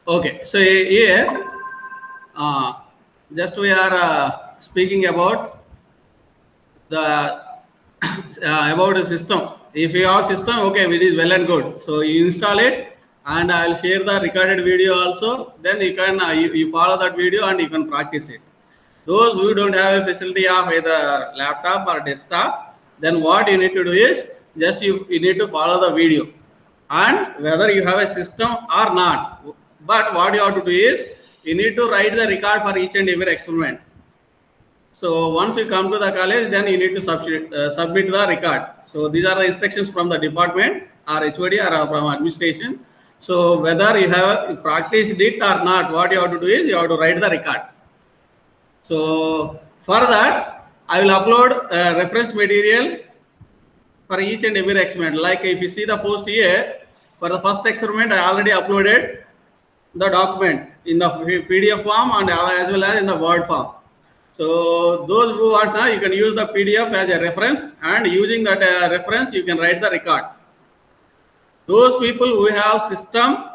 Okay, so here just we are speaking about the about the system. If you have system, okay, it is well and good. So you install it, and I'll share the recorded video also. Then you can you follow that video and you can practice it. Those who don't have a facility of either laptop or desktop, then what you need to do is just you need to follow the video, and whether you have a system or not. But what you have to do is you need to write the record for each and every experiment. So once you come to the college, then you need to submit the record. So these are the instructions from the department or HOD or from administration. So whether you have practiced it or not, what you have to do is you have to write the record. So for that, I will upload reference material for each and every experiment. Like if you see the post here, for the first experiment, I already uploaded the document in the PDF form and as well as in the Word form. So those who want now, you can use the PDF as a reference, and using that reference, you can write the record. Those people who have system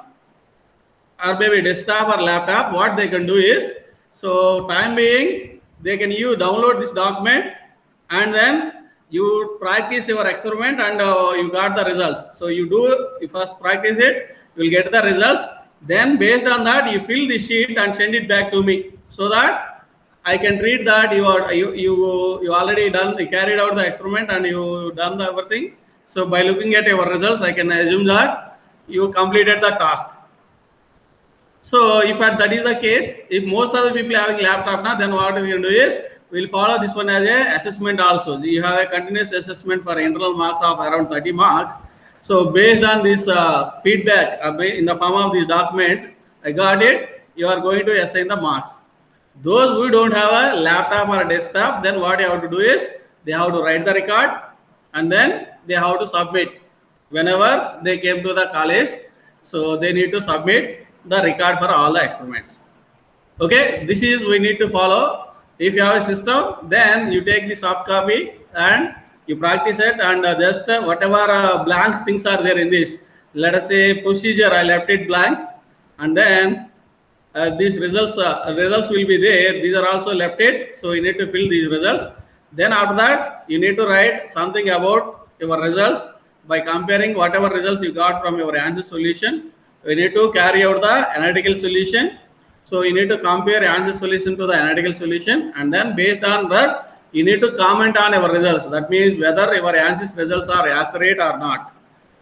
or maybe desktop or laptop, what they can do is, so time being, they can download this document, and then you practice your experiment and you got the results. So you first practice it, you will get the results. Then based on that, you fill the sheet and send it back to me, so that I can read that you already done, you carried out the experiment and you done the everything. So by looking at your results, I can assume that you completed the task. So if that is the case, if most of the people having laptop now, then what we can do is we'll follow this one as a assessment also. You have a continuous assessment for internal marks of around 30 marks. So based on this feedback in the form of these documents, I got it, you are going to assign the marks. Those who don't have a laptop or a desktop, then what you have to do is they have to write the record, and then they have to submit whenever they came to the college. So they need to submit the record for all the experiments. Okay, this is we need to follow. If you have a system, then you take the soft copy and you practice it, and just whatever blanks things are there in this. Let us say procedure, I left it blank, and then these results will be there. These are also left it, so you need to fill these results. Then after that, you need to write something about your results by comparing whatever results you got from your answer solution. You need to carry out the analytical solution. So you need to compare answer solution to the analytical solution, and then based on that, you need to comment on your results. That means whether your answers results are accurate or not.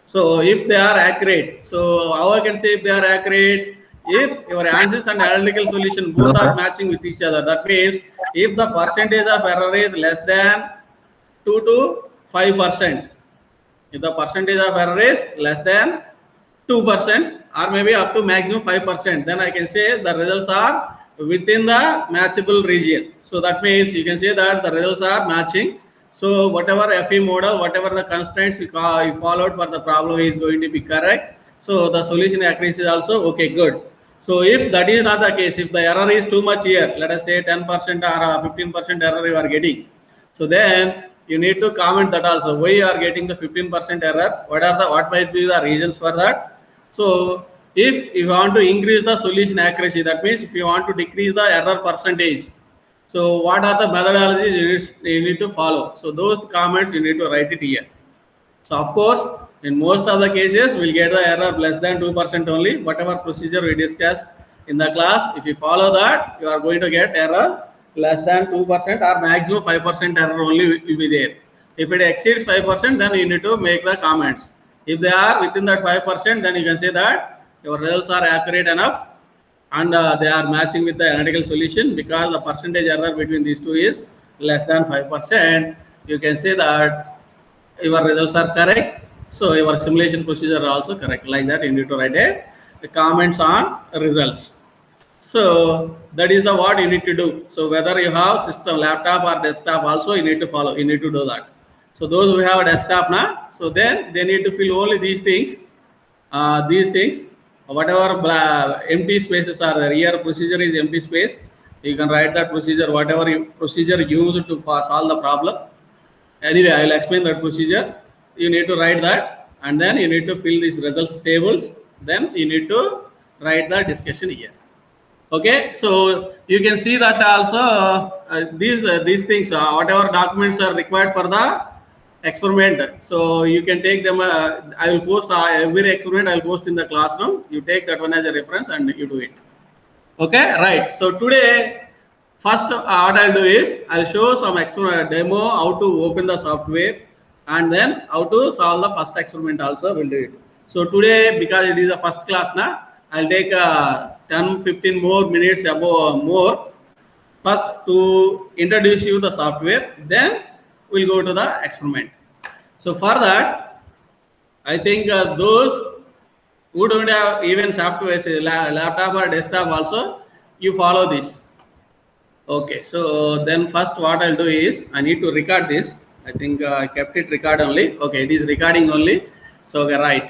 So if they are accurate, so how I can say if they are accurate? If your answers and analytical solution both are matching with each other, that means if the percentage of error is less than 2 to 5%, if the percentage of error is less than 2% or maybe up to maximum 5%, then I can say the results are within the matchable region. So that means you can say that the results are matching. So whatever FE model, whatever the constraints you followed for the problem is going to be correct. So the solution accuracy is also okay, good. So if that is not the case, if the error is too much here, let us say 10% or 15% error you are getting, so then you need to comment that also, why you are getting the 15% error, what might be the reasons for that. So if you want to increase the solution accuracy, that means if you want to decrease the error percentage, so what are the methodologies you need to follow? So those comments you need to write it here. So of course, in most of the cases, we'll get the error less than 2% only. Whatever procedure we discussed in the class, if you follow that, you are going to get error less than 2% or maximum 5% error only will be there. If it exceeds 5%, then you need to make the comments. If they are within that 5%, then you can say that your results are accurate enough and they are matching with the analytical solution, because the percentage error between these two is less than 5%. You can say that your results are correct. So your simulation procedure are also correct. Like that, you need to write a comments on results. So that is the what you need to do. So whether you have system, laptop or desktop, also you need to follow. You need to do that. So those who have a desktop now, so then they need to fill only these things. Whatever empty spaces are there. Here procedure is empty space. You can write that procedure, whatever procedure used to solve the problem. Anyway, I will explain that procedure. You need to write that, and then you need to fill these results tables. Then you need to write the discussion here. Okay, so you can see that also these things, whatever documents are required for the experiment. So you can take them. I will post every experiment. I will post in the classroom. You take that one as a reference and you do it. Okay, right. So today, first what I'll do is I'll show some demo how to open the software, and then how to solve the first experiment also we'll do it. So today, because it is a first class now, I'll take 10-15 more minutes above more first to introduce you the software, then we'll go to the experiment. So for that, I think those who don't have even software, say laptop or desktop also, you follow this. Okay, so then first what I'll do is I need to record this. I think I kept it record only. Okay, it is recording only. So okay, right.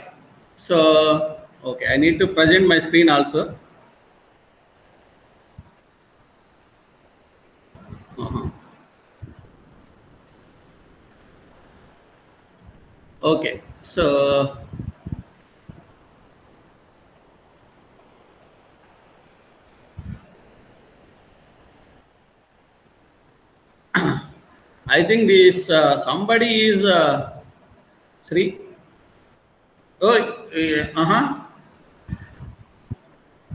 So okay, I need to present my screen also. Uh-huh. Okay, so I think this somebody is Sri. Oh,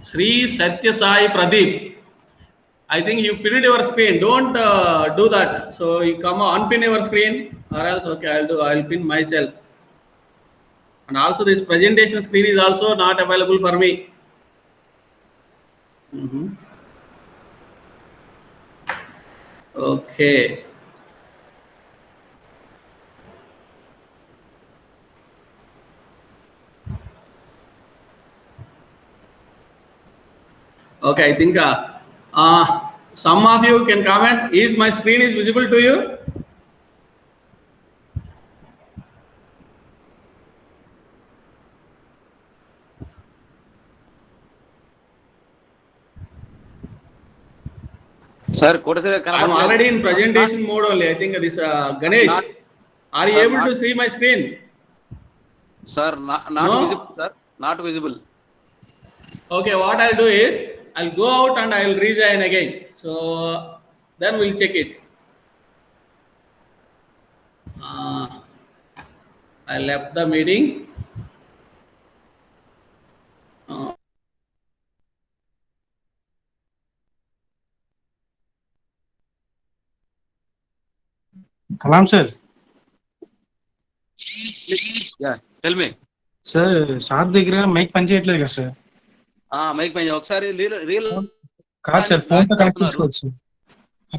Sri Satya Sai Pradeep. I think you pinned your screen. Don't do that. So you come on pin your screen, or else okay, I'll pin myself. And also this presentation screen is also not available for me. Okay. Okay, I think some of you can comment. Is my screen is visible to you? Sir, I'm already in presentation mode only. I think this Ganesh. Are you able to see my screen? Sir, not visible, sir. Not visible. Okay, what I'll do is I'll go out and I'll rejoin again. So then we'll check it. I left the meeting. Kalam sir. Yeah, tell me. Sir sir దగ్గర mic పనిచేయట్లేదు కదా sir? Mic పని ఒకసారి reel కాదు sir, phone తో connect చేసుకోవచ్చు.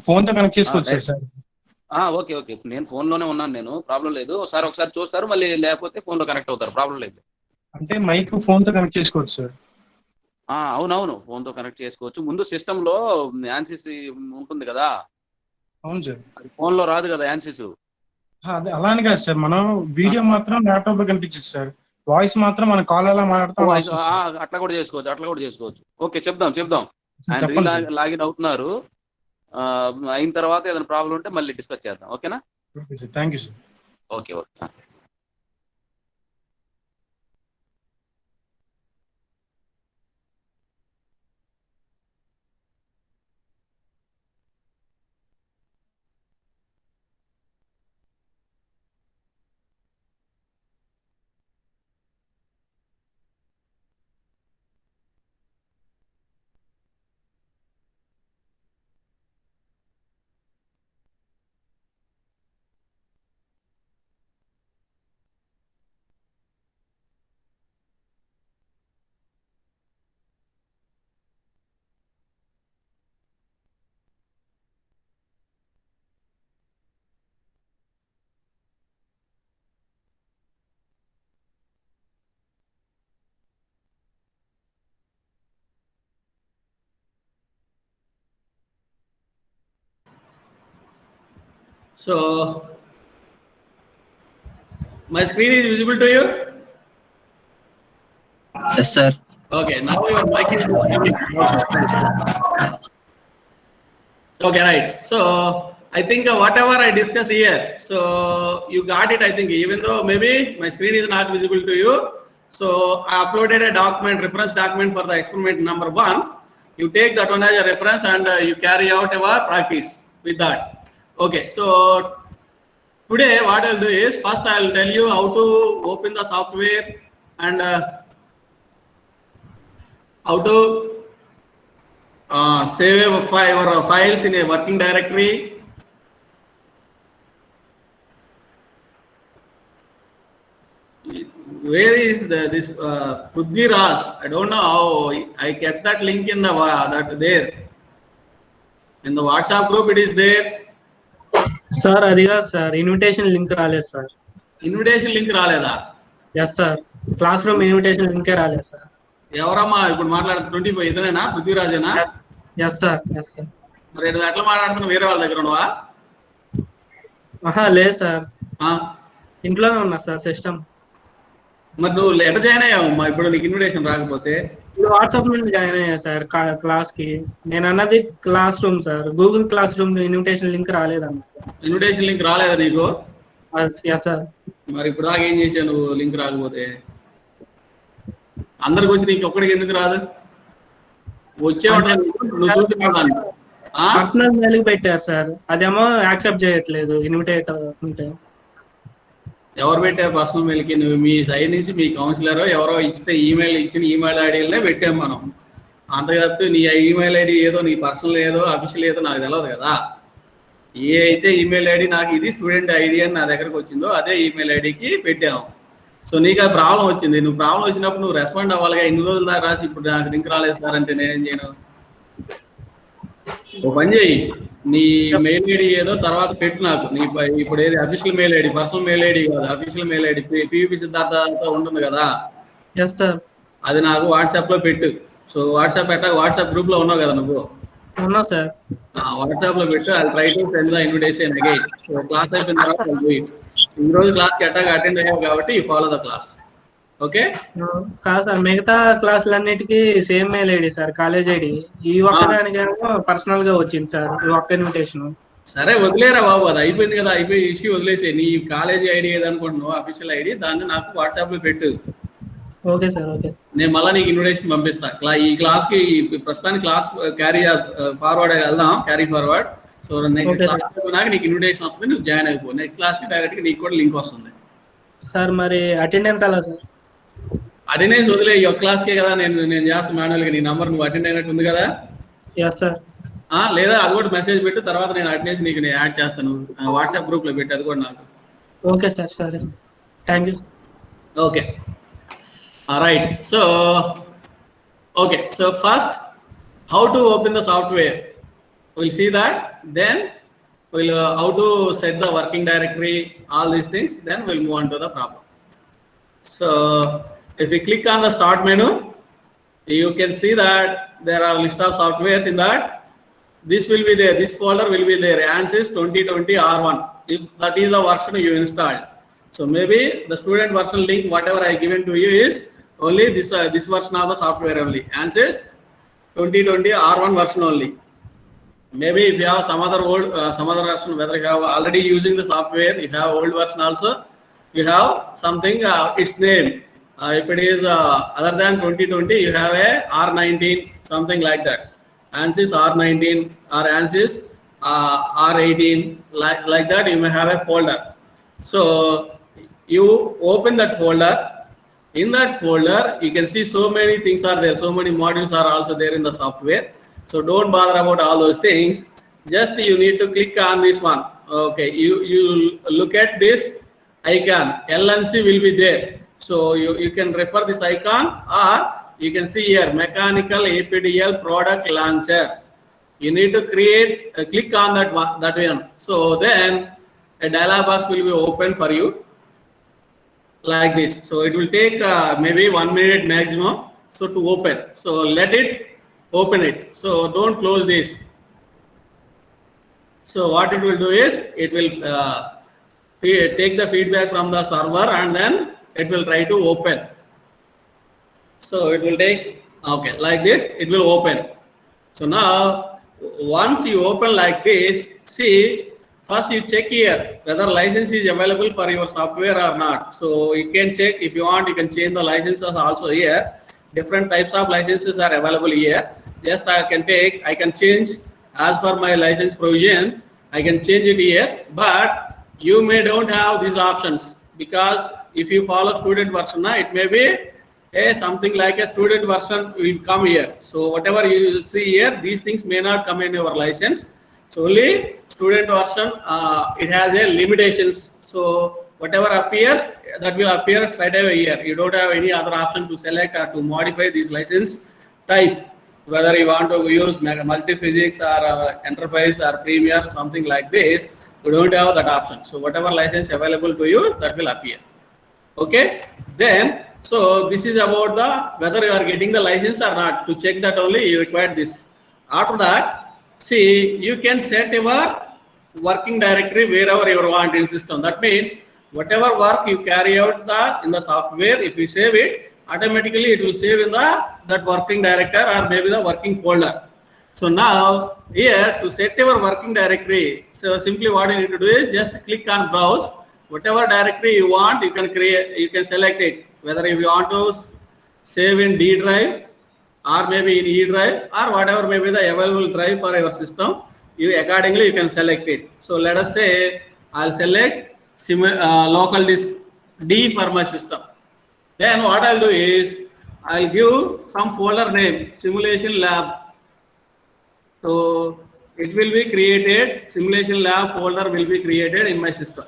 Phone తో connect చేసుకోవచ్చు సార్. ఓకే ఓకే, నేను ఫోన్ లోనే ఉన్నాను, నేను ప్రాబ్లం లేదు. ఒకసారి చూస్తారు, మళ్ళీ లేకపోతే ఫోన్ లో కనెక్ట్ అవుతారు, ప్రాబ్లం లేదు. అంటే మైక్ ఫోన్ తో కనెక్ట్ చేసుకోవచ్చు సార్. అవునవును, ఫోన్ తో కనెక్ట్ చేసుకోవచ్చు. ముందు సిస్టమ్ లో యాన్సిస్ ఉంటుంది కదా. అవును సార్. అది ఫోన్ లో రాదు కదా యాన్సిస్. అదే అలానే కాదు సార్, మనం వీడియో మాత్రం ల్యాప్టాప్ లో కనిపించదు సార్, వాయిస్ మాత్రం మన కాల్ ఎలా మాట్లాడతాం అట్లా కూడా చేసుకోవచ్చు. ఓకే, చెప్దాం. ఆయన లాగిన్ అవుతున్నారు. అయిన తర్వాత ఏదైనా ప్రాబ్లం ఉంటే మళ్ళీ డిస్కస్ చేద్దాం. ఓకేనా? Okay sir, thank you sir. Okay. So my screen is visible to you? Yes, sir. Okay, now your mic is coming. Okay, right. So I think whatever I discuss here, so you got it. I think even though maybe my screen is not visible to you, So I uploaded a document, reference document for the experiment number 1. You take that one as a reference and you carry out our practice with that. Okay, so today what I'll do is, first I'll tell you how to open the software and how to save your files in a working directory. Where is this Prithvi Raj? I don't know how I kept that link in the that there in the WhatsApp group. It is there. Sir అదిగా sir invitation link రాలేదు sir. Invitation link రాలేదా? Yes sir, classroom invitation లింకే రాలేదు sir. ఎవరమ్మా ఇప్పుడు మాట్లాడుతుంది? 25 ఇతనేనా? పృథ్వీరాజేనా? Yes sir, yes sir. మరి ఎట్లా మాట్లాడుతున్నావు? వేరే వాళ్ళ దగ్గర ఉన్నావా? లేదు సార్, ఇంట్లోనే ఉన్నా సార్ సిస్టమ్. మరి నువ్వు ఎట్లా జాయిన్ అయ్యావమ్మా ఇప్పుడు నీకు ఇన్విటేషన్ రాకపోతే? వాట్సాప్ నుండి జాయిన్ అయ్యా సార్ క్లాస్ కి. నేను అన్నది classroom sir, Google classroom invitation link రాలేదన్న. ఇన్విటేషన్ లింక్ రాలేదా నీకు? Yes sir. మరి ఇప్పుడు దాకా ఏం చేసావు నువ్వు లింక్ రాకపోతే? అందరికి వచ్చి నీకు ఒక్కడికి ఎందుకు రాదు? వచ్చేవాడు నువ్వు చూస్తున్నాను. పర్సనల్ మెయిల్ పెట్టారు సార్, అదేమో యాక్సెప్ట్ చేయట్లేదు ఇన్విటేట్ ఉంటే. ఎవరు పెట్టారు పర్సనల్ మెయిల్కి? నువ్వు మీ సైడ్ నుంచి మీ కౌన్సిలర్ ఎవరో ఇస్తే ఇచ్చిన ఈమెయిల్ ఐడీలనే పెట్టాం మనం. అంతకప్పితే నీ ఈమెయిల్ ఐడి ఏదో నీ పర్సనల్ ఏదో అఫీషియల్ ఏదో నాకు తెలియదు కదా. ఏ అయితే ఈమెయిల్ ఐడి నాకు ఇది స్టూడెంట్ ఐడి అని నా దగ్గరకు వచ్చిందో అదే ఈమెయిల్ ఐడికి పెట్టాము. సో నీకు అది ప్రాబ్లం వచ్చింది. నువ్వు ప్రాబ్లం వచ్చినప్పుడు నువ్వు రెస్పాండ్ అవ్వాలిగా. ఇన్ని రోజుల దాకా రాసి ఇప్పుడు నాకు లింక్ రాలేదు సార్ అంటే నేనేం చేయను? ఓ పని చేయి, నీ మెయిల్ ఐడి ఏదో తర్వాత పెట్టు నాకు. నీ ఇప్పుడు ఏది official mail ID, personal mail ID కాదు, official mail ID P V P Siddhartha ఉంటుంది కదా, అది నాకు వాట్సాప్ లో పెట్టు. సో వాట్సాప్ వాట్సాప్ గ్రూప్ లో ఉన్నావు కదా నువ్వు? సార్ వాట్సాప్ లో పెట్టు. I try to send the invitation again. So class అయిపోయిన తర్వాత ఈ రోజు క్లాస్ కి అటెండ్ అయ్యావు కాబట్టి you follow the class. Okay? కాదు సార్, మిగతా క్లాసులన్నిటికీ same mail ID sir, college ID. ఈ ఒక్కదానికేమో పర్సనల్ గా వచ్చింది సార్ ఈ ఒక్క ఇన్విటేషన్. సరే వదిలేరా బాబు, అది అయిపోయింది కదా, అయిపోయి ఇష్యూ వదిలేసే. నీ కాలేజీ ఐడి ఏదనుకుంటున్నావు అఫీషియల్ ఐడి, దాన్ని నాకు వాట్సాప్ లో పెట్టు. Okay sir, okay. నేను మళ్ళీ నీకు ఇన్విటేషన్ పంపిస్తా. ఈ క్లాస్ కి ప్రస్తుతానికి క్లాస్ క్యారీ ఫార్వర్డ్ వెళ్దాం, carry forward. So next class నాకు నీకు ఇన్విటేషన్ వస్తుంది, నువ్వు జాయిన్ అయిపో. నెక్స్ట్ క్లాస్ కి డైరెక్ట్ గా నీకు కూడా లింక్ వస్తుంది. సార్ మరి అటెండెన్స్ ఎలా సార్? అటెండెన్స్ వదిలే, ఈ ఒక్క క్లాస్కే కదా నేను చేస్తాను మాన్యువల్ గా. నీ నంబర్ నువ్వు అటెండ్ అయినట్టు ఉంది కదా? సార్. లేదా అది కూడా మెసేజ్ పెట్టు, తర్వాత నేను అటెండెన్స్ నీకు నేను యాడ్ చేస్తాను. వాట్సాప్ గ్రూప్ లో పెట్టి అది కూడా నాకు. ఓకే సార్, సరే sir, thank you. Okay, right. So okay, so first how to open the software, we'll see that. Then we'll how to set the working directory, all these things. Then we'll move on to the problem. So if you click on the start menu, you can see that there are list of softwares in that. This will be there, this folder will be there, ANSYS 2020 R1, if that is the version you installed. So maybe the student version link whatever I given to you is only this version of the software only, ANSYS 2020 R1 version only. Maybe if you have some other old some other version, whether you have already using the software, you have old version also, you have something its name. If it is other than 2020, you have a R19, something like that. ANSYS R19 or ANSYS R18, like that. You may have a folder. So you open that folder. In that folder, you can see so many things are there. So many modules are also there in the software. So don't bother about all those things. Just you need to click on this one. Okay, you look at this icon. LNC will be there. So you can refer this icon, or you can see here mechanical APDL product launcher. You need to click on that one. So then a dialog box will be open for you like this. So it will take maybe 1 minute maximum so to open. So let it open it. So don't close this. So what it will do is it will take the feedback from the server and then it will try to open. So it will take, okay, like this, it will open. So now once you open like this, see first you check here whether license is available for your software or not. So you can check, if you want, you can change the licenses also here. Different types of licenses are available here. Just I can change as per my license provision. I can change it here, but you may don't have these options, because if you follow student version, it may be something like a student version will come here. So whatever you see here, these things may not come in your license. So only student version, it has a limitations. So whatever appears, that will appear straight away here. You don't have any other option to select or to modify this license type, whether you want to use multi-physics or enterprise or premier, something like this. You don't have that option. So whatever license available to you, that will appear. Okay. Then, so this is about the whether you are getting the license or not. To check that only you require this. After that, see, you can set your working directory wherever you want in system. That means whatever work you carry out in the software, if you save it, automatically it will save in that working directory or maybe the working folder. So now here to set your working directory, so simply what you need to do is just click on browse. Whatever directory you want, you can create, you can select it. Whether if you want to save in D drive or maybe in E drive or whatever may be the available drive for your system, you accordingly you can select it. So let us say I'll select local disk D for my system. Then what I'll do is I'll give some folder name, simulation lab. So it will be created, simulation lab folder will be created in my system.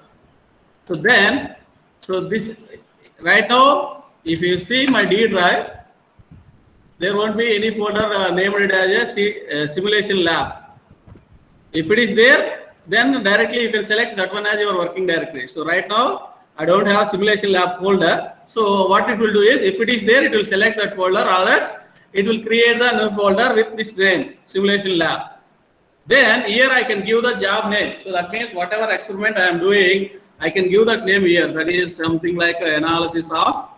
So then, so this right now, if you see my D drive, there won't be any folder named as a simulation lab. If it is there, then directly you can select that one as your working directory. So right now, I don't have simulation lab folder. So what it will do is, if it is there, it will select that folder, or else it will create the new folder with this name, simulation lab. Then here I can give the job name. So that means whatever experiment I am doing, I can give that name here. That is something like analysis of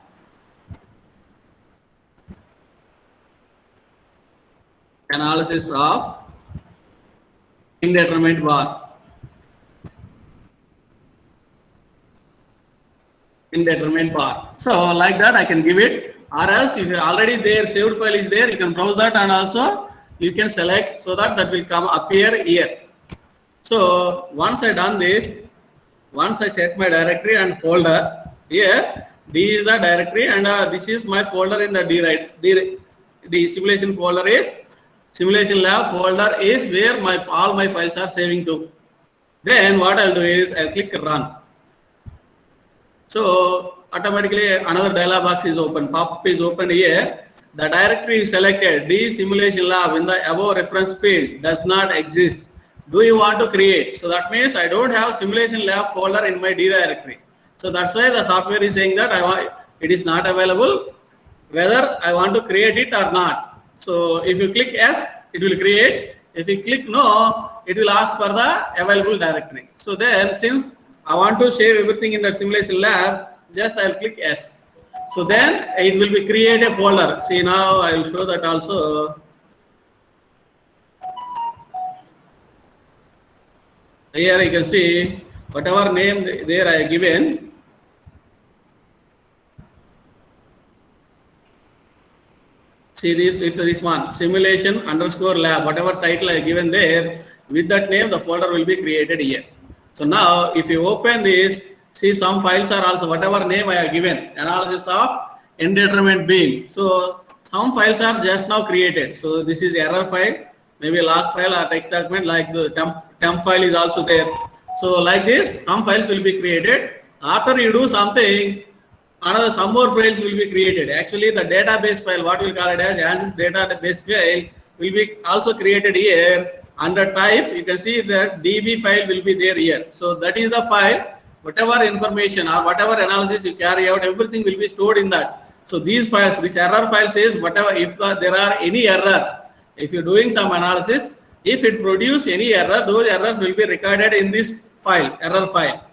indeterminate bar. Indeterminate bar. So like that I can give it, or else if already there saved file is there, you can browse that and also you can select, so that will come appear here. So once I done this, once I set my directory and folder, here D is the directory and this is my folder in the D, right? D simulation folder is, simulation lab folder is where all my files are saving to. Then what I'll do is I'll click run. So automatically another dialog box is open, pop-up is open here. The directory is selected, D simulation lab in the above reference field does not exist. Do you want to create? So that means I don't have simulation lab folder in my D directory. So that's why the software is saying that it is not available, whether I want to create it or not. So if you click yes, it will create. If you click no, it will ask for the available directory. So then, since I want to save everything in that simulation lab, just I'll click yes. So then it will be create a folder. See, now I will show that also. Here you can see whatever name there I have given. See this one, simulation underscore lab, whatever title I have given there, with that name the folder will be created here. So now if you open this, see some files are also whatever name I have given, analysis of indeterminate beam. So some files are just now created. So this is error file, maybe log file or text document, like the temp file is also there. So like this, some files will be created. After you do something, some more files will be created. Actually, the database file, what we call it as ANSYS database file, will be also created here. Under type, you can see that DB file will be there here. So that is the file. Whatever information or whatever analysis you carry out, everything will be stored in that. So these files, this error file says whatever, if there are any error, if you're doing some analysis, if it produces any error, those errors will be recorded in this file, error file.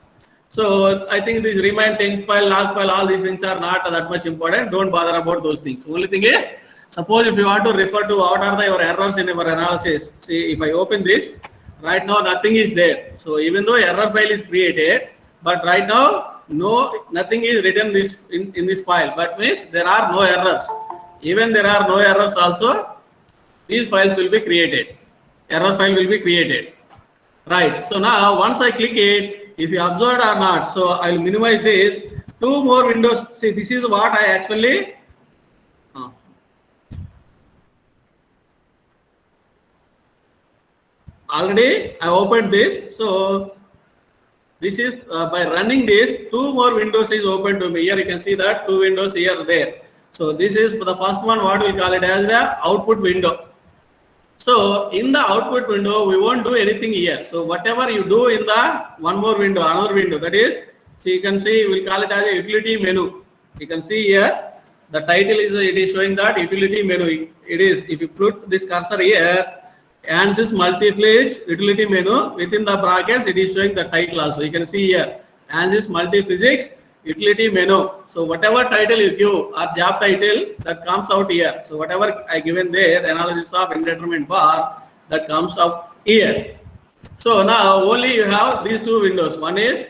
So I think this remind temp file, log file, all these things are not that much important. Don't bother about those things. Only thing is, suppose if you want to refer to what are your errors in your analysis. See, if I open this, right now nothing is there. So even though error file is created, but right now nothing is written in this file, but means there are no errors. Even there are no errors also, these files will be created. Error file will be created. Right. So now once I click it, if you observed or not, so I'll minimize this. Two more windows. See, this is what I actually already I opened this. So this is by running this, two more windows is open to me. Here you can see that two windows here there. So this is for the first one, what we call it as the output window. So in the output window, we won't do anything here. So whatever you do in the one more window, another window, that is, so you can see, we'll call it as a utility menu. You can see here, the title is, it is showing that utility menu. It is, if you put this cursor here, ANSYS multi-physics utility menu, within the brackets, it is showing the title also. You can see here, ANSYS multi-physics utility menu. So whatever title you give or job title, that comes out here. So whatever I given there, analysis of indeterminate bar, that comes up here. So now only you have these two windows. One is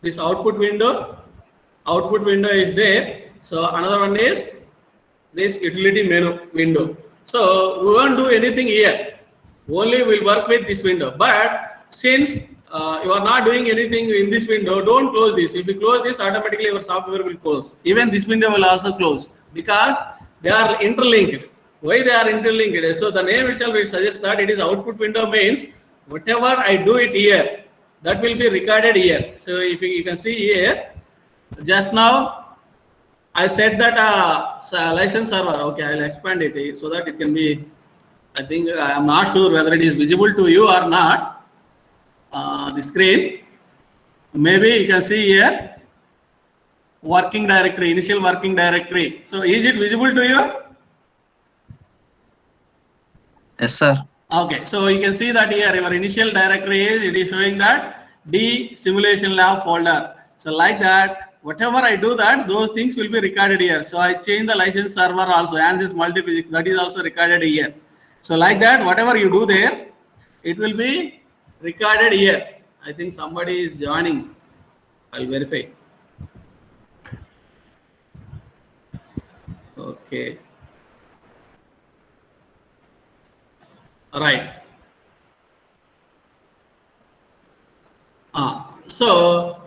this output window. Output window is there. So another one is this utility menu window. So we won't do anything here. Only we'll work with this window. But since you are not doing anything in this window, don't close this. If you close this, automatically your software will close. Even this window will also close because they are interlinked. Why they are interlinked? So the name itself will suggest that it is output window, means whatever I do it here, that will be recorded here. So if you can see here, just now I said that license server. Okay, I will expand it so that it can be, I think I am not sure whether it is visible to you or not. The screen, maybe you can see here working directory, initial working directory. So is it visible to you? Yes, sir. Okay, so you can see that here your initial directory is, it is showing that D simulation lab folder. So like that, whatever I do that, those things will be recorded here. So I change the license server also, ANSYS multi-physics, that is also recorded here. So like that, whatever you do there, it will be recorded here. I think somebody is joining. I'll verify. Okay. All right. So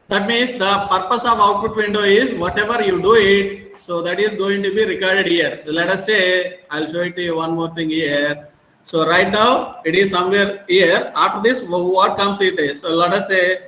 that means the purpose of output window is whatever you do it, so that is going to be recorded here. So let us say, I'll show it to you one more thing here. So right now it is somewhere here. After this, what comes it is. So let us say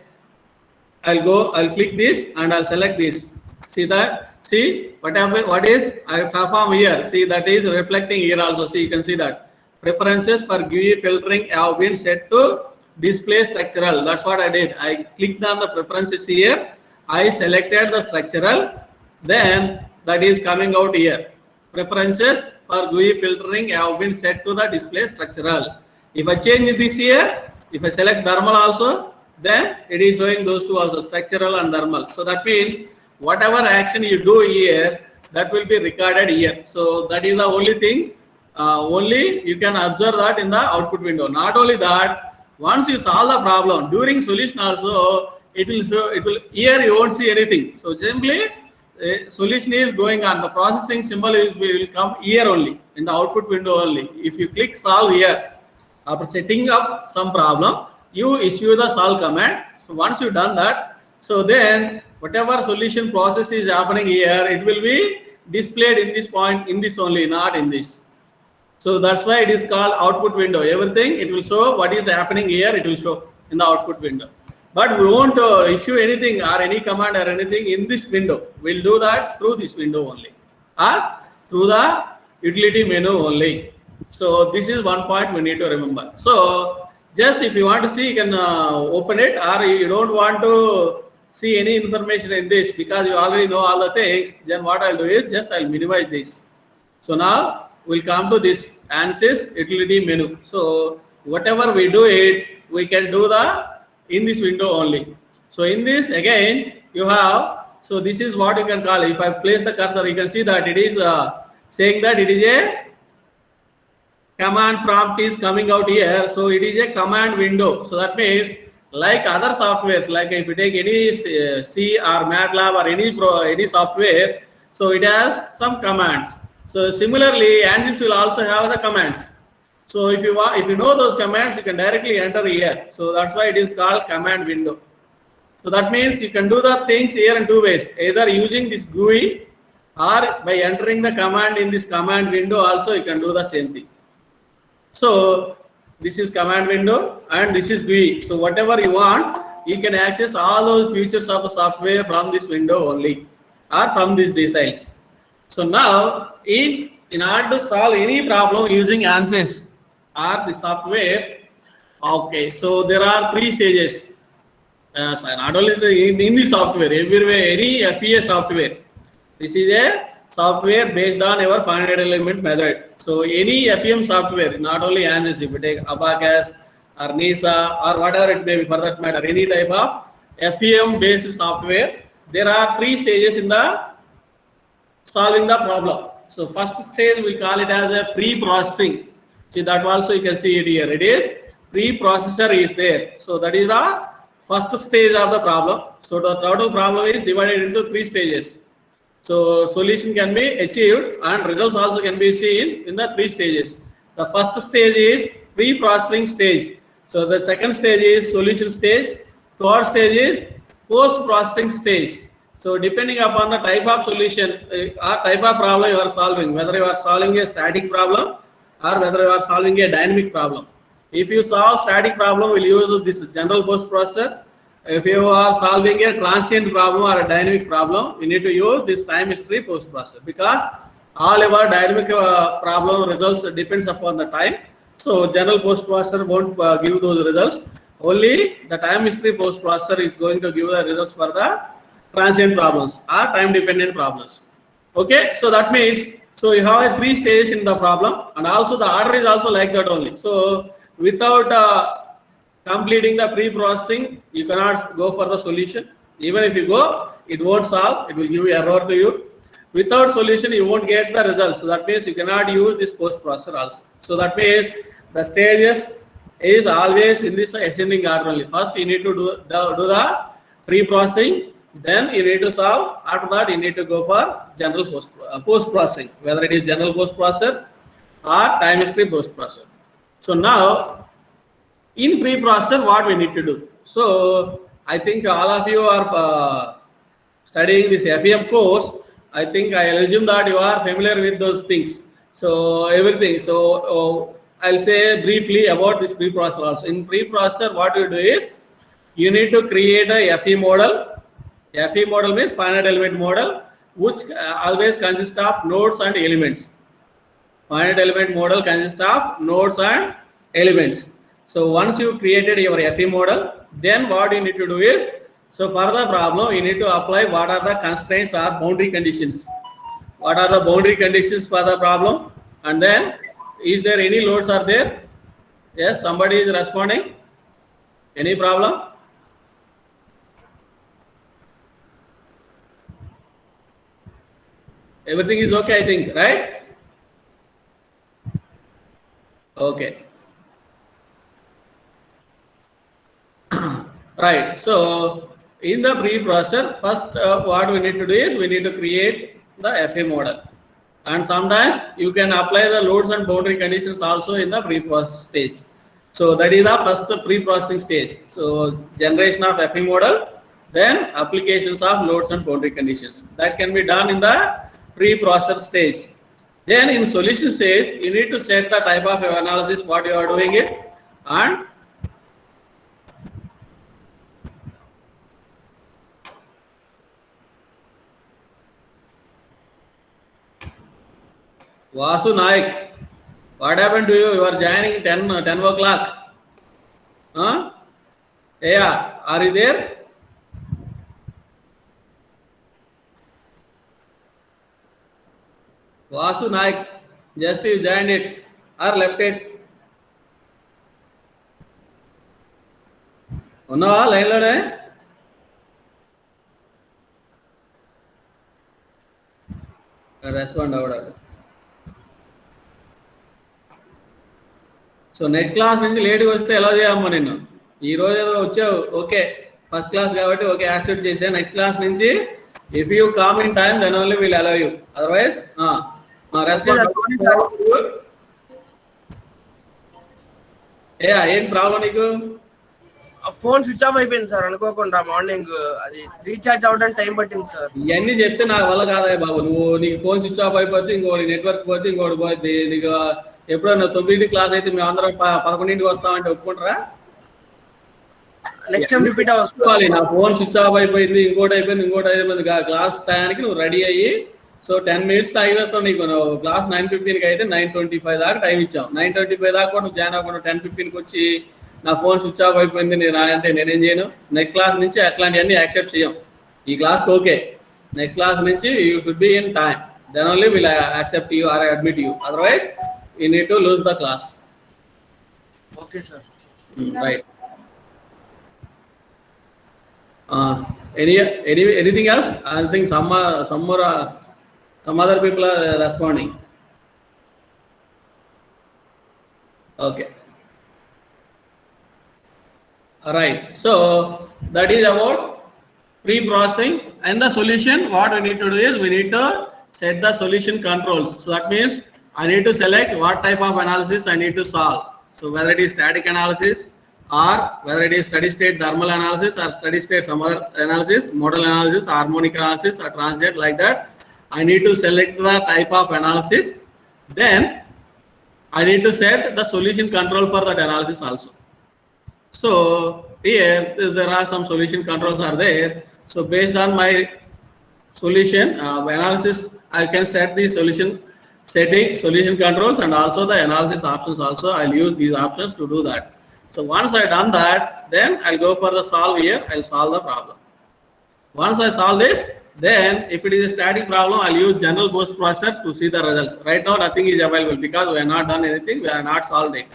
I'll click this and I'll select this. See that? See what is I perform here. See, that is reflecting here also. See, you can see that preferences for GUI filtering have been set to display structural. That's what I did. I clicked on the preferences here. I selected the structural. Then that is coming out here. Preferences for GUI filtering have been set to the display structural. If I change this here, if I select thermal also, then it is showing those two also, structural and thermal. So that means whatever action you do here, that will be recorded here. So that is the only thing. Only you can observe that in the output window. Not only that, once you solve the problem during solution also, it will show. It will here you won't see anything. So simply solution is going on. The processing symbol will come here only in the output window only. If you click solve here, after setting up some problem, you issue the solve command. So once you've done that, so then whatever solution process is happening here, it will be displayed in this point, in this only, not in this. So that's why it is called output window. Everything it will show what is happening here, it will show in the output window. But we won't issue anything or any command or anything in this window. We'll do that through this window only, or through the utility menu only. So this is one point we need to remember. So just if you want to see, you can open it, or you don't want to see any information in this because you already know all the things, then what I'll do is just I'll minimize this. So now we'll come to this ANSYS utility menu. So whatever we do it, we can do in this window only. So in this again you have, so this is what you can call, if I place the cursor, you can see that it is saying that it is a command prompt is coming out here. So it is a command window. So that means like other softwares, like if you take any C or MATLAB or any software, so it has some commands. So similarly, ANSYS will also have the commands. So if you know those commands, you can directly enter here. So that's why it is called command window. So that means you can do the things here in two ways, either using this GUI or by entering the command in this command window also you can do the same thing. So this is command window and this is GUI. So whatever you want, you can access all those features of the software from this window only or from these details. So now in order to solve any problem using ANSYS or the software, okay, so there are three stages. Not only in the software, everywhere, any FEA software. This is a software based on our finite element method. So any FEM software, not only ANSYS, if you take Abacus or NISA or whatever it may be for that matter, any type of FEM based software, there are three stages in the solving the problem. So first stage we call it as a pre-processing. See that also you can see it here. It is pre-processor is there. So that is the first stage of the problem. So the total problem is divided into three stages. So solution can be achieved and results also can be seen in the three stages. The first stage is pre-processing stage. So the second stage is solution stage. Third stage is post-processing stage. So depending upon the type of solution or type of problem you are solving, whether you are solving a static problem or whether you are solving a dynamic problem. If you solve static problem, we'll use this general post processor. If you are solving a transient problem or a dynamic problem, you need to use this time history post processor, because all our dynamic problem results depends upon the time. So general post processor won't give those results. Only the time history post processor is going to give the results for the transient problems or time dependent problems. Okay, so that means, so you have a three stages in the problem, and also the order is also like that only. So without completing the pre-processing, you cannot go for the solution. Even if you go, it won't solve, it will give error to you. Without solution, you won't get the results. So that means you cannot use this post processor also. So that means the stages is always in this ascending order only. First you need to do the pre-processing, then you need to solve. After that you need to go for general post processing, whether it is general post processor or time history post processor. So now in pre-processor what we need to do. So I think all of you are studying this FEM course. I think I assume that you are familiar with those things. So everything. So I'll say briefly about this pre-processor also. In pre-processor, what you do is you need to create a FE model. FE model means finite element model, which always consists of nodes and elements. Finite element model consists of nodes and elements. So once you created your FE model, then what you need to do is, so for the problem, you need to apply what are the constraints or boundary conditions. What are the boundary conditions for the problem? And then, is there any loads are there? Yes, somebody is responding. Any problem? Everything is okay, I think, right? Okay. Right. So in the pre-processor, first what we need to do is we need to create the FA model. And sometimes you can apply the loads and boundary conditions also in the pre-process stage. So that is the first pre-processing stage. So generation of FE model, then applications of loads and boundary conditions. That can be done in the pre-processor stage. Then in solution stage, you need to set the type of analysis what you are doing it, and Vasu Naik, what happened to you? You are joining 10 o'clock. Huh? Yeah, are you there? Vasu Naik, just you joined it or left it. ఉన్నావా లైన్లోనే? Respond అవ్వడాడు. So next class నుంచి లేట్గా వస్తే ఎలా చేయమ్మా నేను ఈ రోజు ఏదో వచ్చావు ఓకే ఫస్ట్ క్లాస్ కాబట్టి ఓకే యాక్సెప్ట్ చేసా నెక్స్ట్ క్లాస్ నుంచి if you come in time then only will allow you otherwise ఏం ప్రాబ్లం నీకు ఫోన్ స్విచ్ ఆఫ్ అయిపోయింది సార్ అనుకోకుండా మార్నింగ్ అది రీఛార్జ్ అవ్వడానికి టైం పట్టింది సార్ ఇవన్నీ చెప్తే నాకు వల్ల కాదా బాబు నీకు ఫోన్ స్విచ్ ఆఫ్ అయిపోతే ఇంకోటి నెట్వర్క్ పోతే ఇంకోటి పోతే నీకు ఎప్పుడన్నా 9 క్లాస్ అయితే మేము అందరం 11ంటికి వస్తామంటే ఒప్పుకుంటారా నెక్స్ట్ టైం రిపీట్ అవ్వాలి నా ఫోన్ స్విచ్ ఆఫ్ అయిపోయింది ఇంకోటి అయిపోయింది క్లాస్ టైంకి నువ్వు రెడీ అయ్యి సో 10 మినిట్స్ టైం ఇస్తావు నీకు క్లాస్ 9:15కి అయితే 9:25 దాకా టైం ఇచ్చావు 9:25 దాకా నువ్వు జాయిన్ అవ్వకుండా 10:15కి వచ్చి నా ఫోన్ స్విచ్ ఆఫ్ అయిపోయింది నేను అంటే నేనేం చేయను నెక్స్ట్ క్లాస్ నుంచి అట్లాంటివన్నీ యాక్సెప్ట్ చేయం ఈ క్లాస్కి ఓకే నెక్స్ట్ క్లాస్ నుంచి you should be in time then only will accept you or admit you otherwise you need to lose the class okay sir right anything else? I think some other people are responding. Okay. All right. So that is about pre-processing and the solution. What we need to do is we need to set the solution controls. So that means I need to select what type of analysis I need to solve. So whether it is static analysis or whether it is steady state thermal analysis or steady state some other analysis, modal analysis, harmonic analysis or transient like that. I need to select the type of analysis. Then I need to set the solution control for that analysis also. So here there are some solution controls are there. So based on my solution analysis, I can set the solution setting, solution controls, and also the analysis options also. I'll use these options to do that. So once I done that, then I'll go for the solve here. I'll solve the problem. Once I solve this, then if it is a static problem, I'll use general post processor to see the results. Right now, nothing is available because we have not done anything. We have not solved it.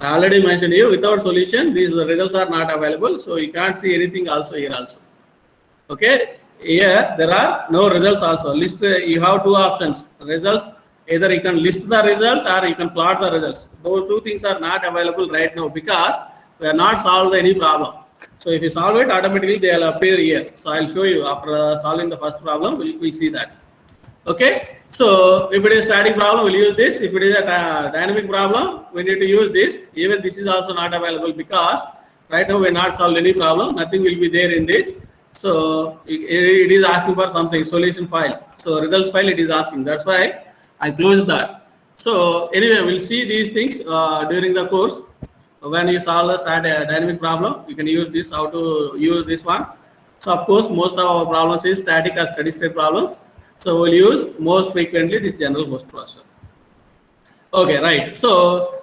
I already mentioned you without solution, these results are not available. So you can't see anything also here also. Okay. Here there are no results also. List. You have two options. Results. Either you can list the result or you can plot the results. Those two things are not available right now because we have not solved any problem. So if you solve it, automatically they will appear here. So I'll show you after solving the first problem, we'll see that. Okay. So if it is static problem, we'll use this. If it is a dynamic problem, we need to use this. Even this is also not available because right now we have not solved any problem. Nothing will be there in this. So it is asking for something, solution file. So results file it is asking. That's why I closed that. So anyway, we'll see these things during the course. When you solve the dynamic problem, you can use this, how to use this one. So of course, most of our problems is static or steady state problems. So we'll use most frequently this general post processor. Okay, right. So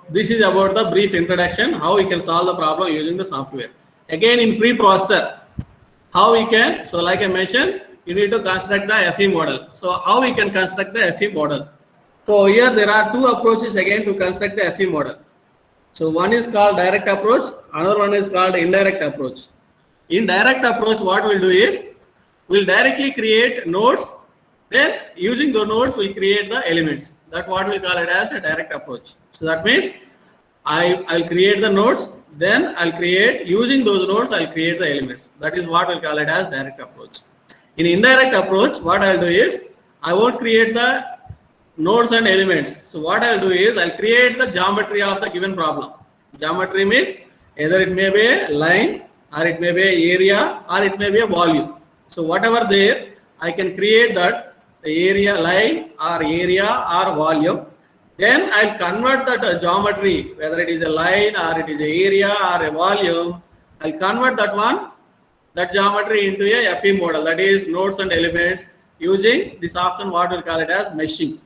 this is about the brief introduction, how we can solve the problem using the software. Again, in pre-processor, how we can, so like I mentioned, you need to construct the FE model. So how we can construct the FE model? So here there are two approaches again to construct the FE model. So one is called direct approach, another one is called indirect approach. In direct approach, what we'll do is, we'll directly create nodes, then using the nodes, we'll create the elements. That's what we'll call it as a direct approach. So that means, I'll create the nodes, then I'll create, using those nodes, I'll create the elements. That is what we'll call it as direct approach. In indirect approach, what I'll do is, I won't create the nodes and elements. So what I'll do is I'll create the geometry of the given problem. Geometry means either it may be a line or it may be an area or it may be a volume. So whatever there, I can create that area, line or area or volume. Then I'll convert that geometry, whether it is a line or it is an area or a volume. I'll convert that one, that geometry into a FE model, that is nodes and elements, using this option what we'll call it as meshing.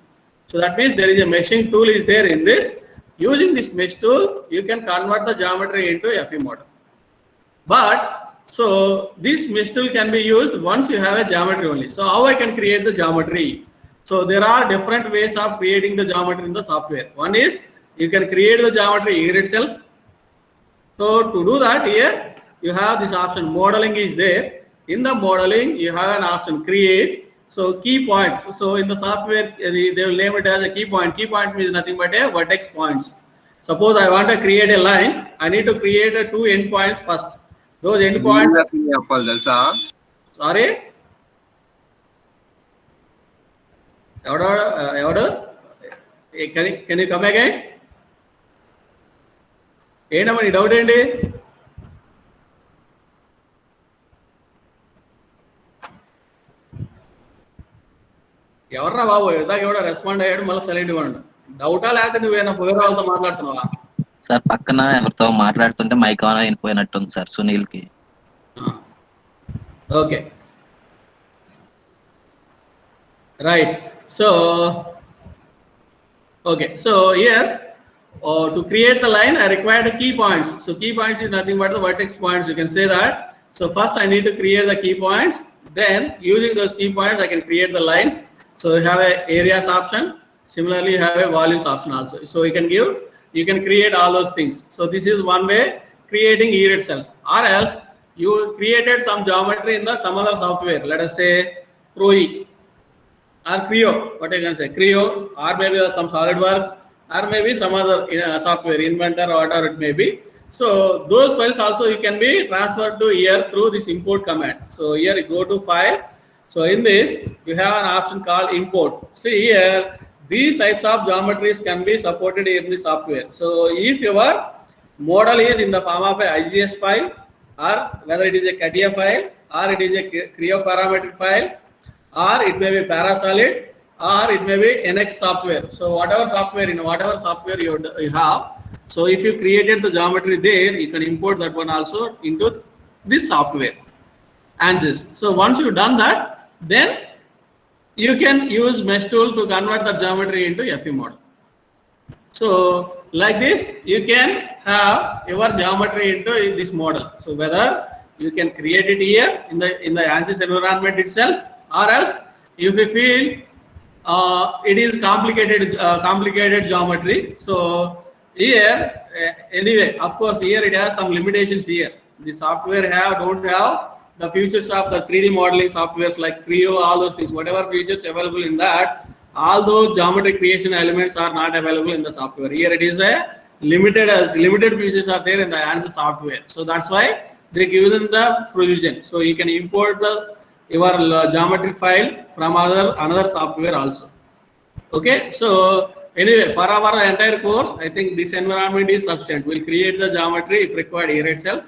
So that means there is a meshing tool is there in this. Using this mesh tool, you can convert the geometry into a FE model. But so this mesh tool can be used once you have a geometry only. So how I can create the geometry? So there are different ways of creating the geometry in the software. One is you can create the geometry here itself. So to do that here, you have this option modeling is there. In the modeling, you have an option create. So key points. So in the software, they will name it as a key point. Key point means nothing but a vertex points. Suppose I want to create a line, I need to create a 2 endpoints first. Those endpoints. Sorry. Can you come again? ఏంటమ్మా నీ doubt ఏంటి? ఎవర్రా బాబు ఇందాక ఎవడో respond అయ్యాడు మళ్ళీ సైలెంట్గా ఉండు. డౌటా లేకపోతే నువ్వేనా పోయే వాళ్ళతో మాట్లాడుతున్నావా? సార్ పక్కన ఎవరితో మాట్లాడుతుంటే మైక్ ఆన్ అయిపోయినట్టుంది సార్ సునీల్ కి. Okay right. So okay, so here to create the line I required key points. So key points is nothing but the vertex points, you can say that. So first I need to create the key points, then using those key points I can create the lines. So you have a areas option, similarly you have a volumes option also. So you can create all those things. So this is one way creating here itself, or else you created some geometry in the some other software, let us say ProE or Creo, what I can say, Creo, or maybe some SolidWorks, or maybe some other software, Inventor or whatever it may be. So those files also you can be transferred to here through this import command. So here you go to file. So in this you have an option called import. See here, these types of geometries can be supported in the software. So if your model is in the form of a IGS file, or whether it is a CATIA file, or it is a Creo parametric file, or it may be Parasolid, or it may be NX software. So whatever software you have, so if you created the geometry there, you can import that one also into this software ANSYS. So once you've done that, then you can use mesh tool to convert the geometry into FE model. So like this you can have your geometry into this model. So whether you can create it here in the ANSYS environment itself, or else if you feel it is complicated geometry, so here anyway of course here it has some limitations. Here the software don't have the features of the 3D modeling softwares like Creo, all those things, whatever features available in that, all those geometry creation elements are not available in the software. Here it is a limited features are there in the ANSYS software. So that's why they give them the provision, so you can import your geometry file from another software also. Okay, so anyway for our entire course I think this environment is sufficient. We'll create the geometry if required here itself,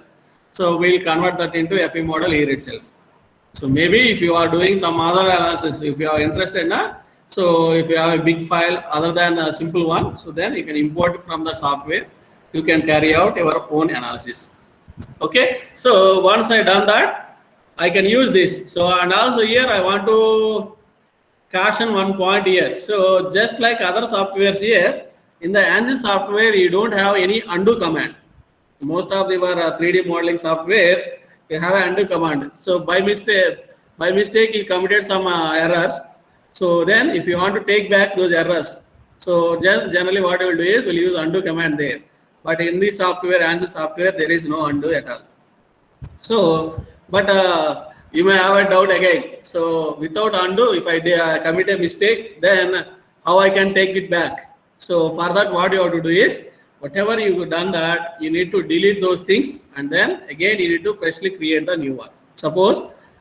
so we'll convert that into FE model here itself. So maybe if you are doing some other analysis, if you are interested so if you have a big file other than a simple one, so then you can import it from the software, you can carry out your own analysis. Okay, so once I done that I can use this. So and also here I want to caution one point here. So just like other softwares here, in the ANSYS software you don't have any undo command. Most of your 3D modeling softwares you have an undo command. So by mistake you committed some errors. So then if you want to take back those errors, so generally what I will do is we'll use undo command there. But in this software, ANSYS software, there is no undo at all. So but you may have a doubt again. So without undo, if I commit a mistake, then how I can take it back? So for that what you have to do is, whatever you've done that, you need to delete those things, and then again you need to freshly create the new one. Suppose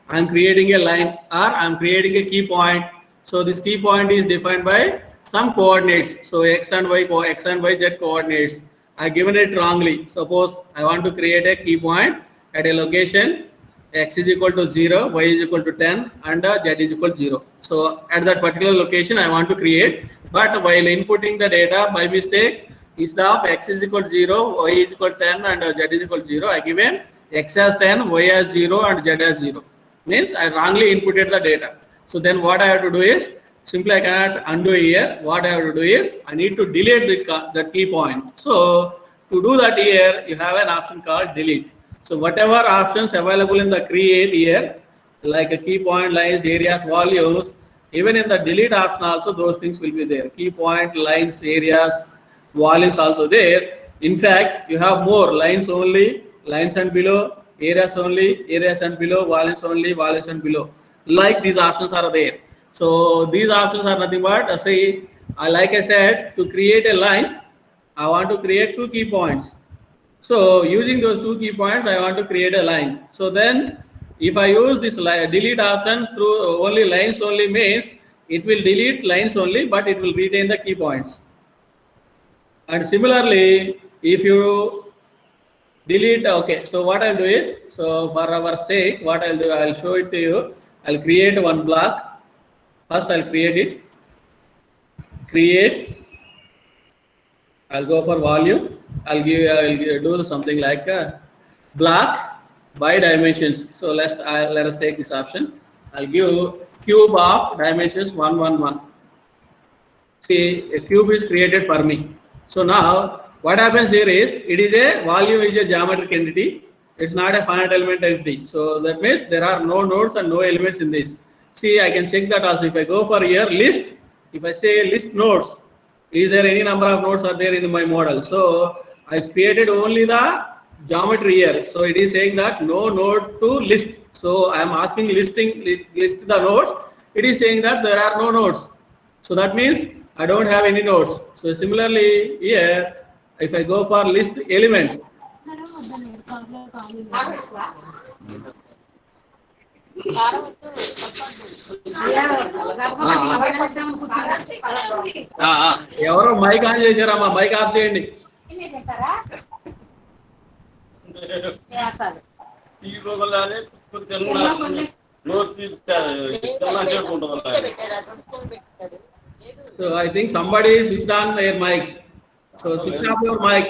I'm creating a line, or I'm creating a key point. So this key point is defined by some coordinates. So x and y z coordinates. I given it wrongly. Suppose I want to create a key point at a location x is equal to 0, y is equal to 10, and z is equal to 0. So at that particular location I want to create, but while inputting the data by mistake, instead of x is equal to 0, y is equal to 10, and z is equal to 0, I given x as 10, y as 0, and z as 0. Means I wrongly inputted the data. So then what I have to do is, simply I cannot undo here. What I have to do is I need to delete that key point. So to do that here, you have an option called delete. So whatever options available in the create here, like a key point, lines, areas, values, even in the delete option also those things will be there. Key point, lines, areas, volumes also there. In fact, you have more lines only, lines and below, areas only, areas and below, volumes only, volumes and below. Like these options are there. So these options are nothing but, say, like I said, to create a line, I want to create 2 key points. So using those 2 key points, I want to create a line. So then if I use this delete option through only lines only means it will delete lines only, but it will retain the key points. And similarly, if you delete, okay, so what I'll do is, so for our sake, what I'll do, I'll show it to you. I'll create one block. First, I'll create it. Create. I'll go for volume. I'll do something like a block by dimensions. So let us take this option. I'll give cube of dimensions 1, 1, 1. See, a cube is created for me. So now what happens here is, it is a volume is a geometric entity. It's not a finite element entity. So that means there are no nodes and no elements in this. See, I can check that also. If I go for here list, if I say list nodes, is there any number of nodes are there in my model? So I created only the geometry here. So it is saying that no node to list. So I am asking list the nodes. It is saying that there are no nodes. So that means I don't have any nodes. So similarly here, if I go for list elements, ఎవరో mic on చేశారమ్మా, mic off చేయండి. So I think somebody switched on their mic. So switch off your mic.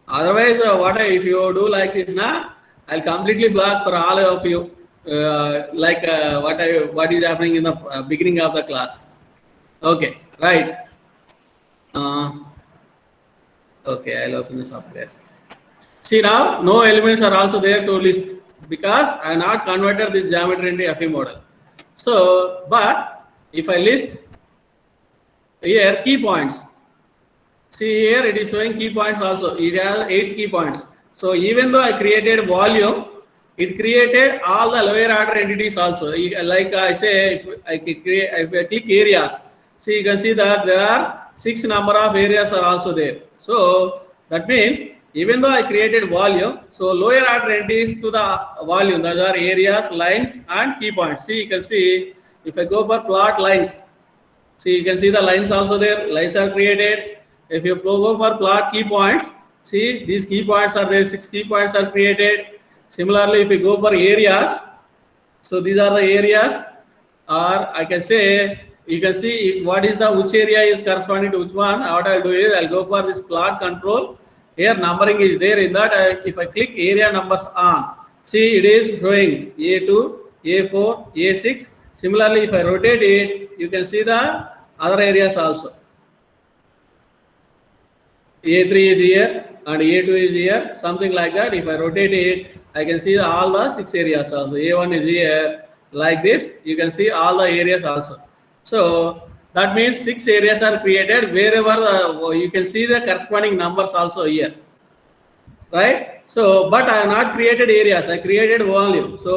Otherwise, if you do like this, I'll completely block for all of you. What is happening in the beginning of the class. Okay, right. Okay, I'll open the software. See now, no elements are also there to list because I have not converted this geometry into FE model. So, but if I list here key points, see here it is showing key points also. It has 8 key points. So even though I created volume, it created all the lower order entities also. Like I say, if I click areas, see you can see that there are 6 number of areas are also there. So that means even though I created volume, so lower order entities to the volume, those are areas, lines and key points. See, you can see if I go for plot lines, see you can see the lines also there, lines are created. If you go for plot key points, see these key points are there, 6 key points are created. Similarly, if you go for areas, so these are the areas, or I can say, you can see what is the which area is corresponding to which one. What I'll do is I'll go for this plot control. Here numbering is there. In that, if I click area numbers on, see it is showing A2, A4, A6. Similarly, if I rotate it, you can see the other areas also. A3 is here and A2 is here, something like that. If I rotate it, I can see all the 6 areas also. A1 is here, like this. You can see all the areas also. So that means 6 areas are created wherever you can see the corresponding numbers also here, right? So, but I have not created areas. I created volume. So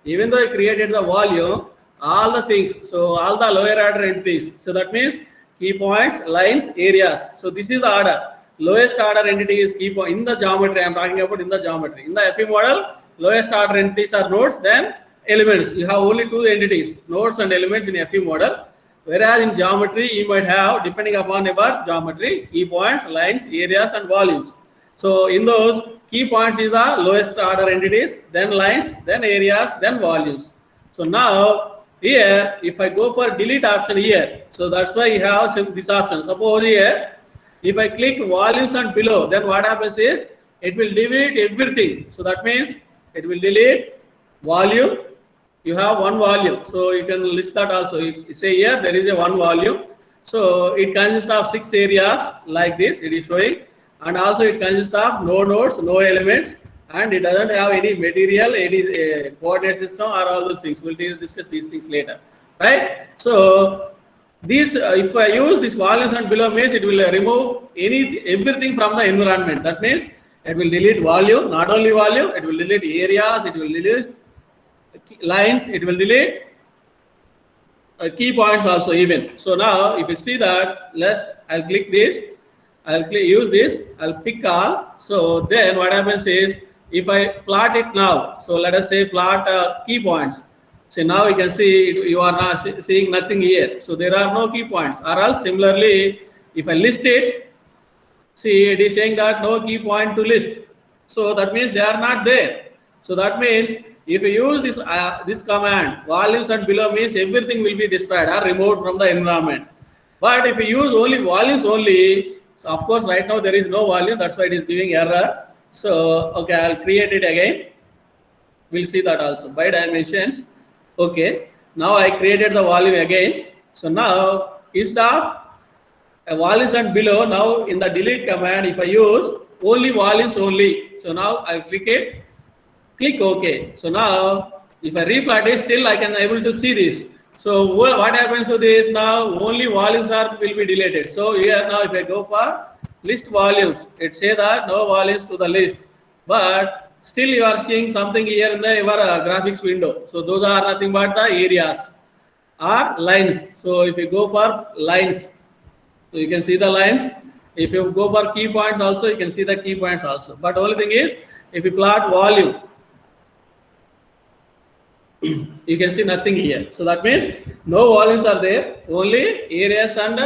even though I created the volume, all the things, so all the lower order entities. So that means key points, lines, areas. So this is the order. Lowest order entity is key point in the geometry. I am talking about in the geometry. In the FE model, lowest order entities are nodes, then elements. You have only 2 entities, nodes and elements in FE model. Whereas in geometry, you might have, depending upon your geometry, key points, lines, areas, and volumes. So in those, key points is the lowest order entities, then lines, then areas, then volumes. So now here, if I go for delete option here, so that's why you have this option. Suppose here, if I click volumes and below, then what happens is it will delete everything. So that means it will delete volume. You have 1 volume, so you can list that also. You say here there is a 1 volume, so it consists of 6 areas like this. It is showing, and also it consists of no nodes, no elements, and it doesn't have any material, any coordinate system or all those things. We'll discuss these things later, right? So this, if I use this volumes and below means it will remove everything from the environment. That means it will delete volume, not only volume, it will delete areas, it will delete lines, it will delete key points also even. So now if you see that, I'll click this, use this, I'll pick all. So then what happens is, if I plot it now, so let us say plot key points. So now you can see you are not seeing nothing here. So there are no key points. Or else similarly, if I list it, see it is saying that no key point to list. So that means they are not there. So that means if you use this command, volumes and below means everything will be destroyed or removed from the environment. But if you use only volumes only, so of course right now there is no volume, that's why it is giving error. So okay, I'll create it again. We'll see that also by dimensions. Okay, now I created the volume again. So now instead of volumes and below, now in the delete command, if I use only volumes only, so now I'll click it, click OK. So now if I replot it, still I can able to see this. So what happens to this now? Only volumes will be deleted. So here now if I go for list volumes, it says that no volumes to the list, but still you are seeing something here in the your graphics window. So those are nothing but the areas or lines. So if you go for lines, so you can see the lines. If you go for key points also, you can see the key points also. But only thing is, if you plot volume, you can see nothing here. So that means no volumes are there, only areas and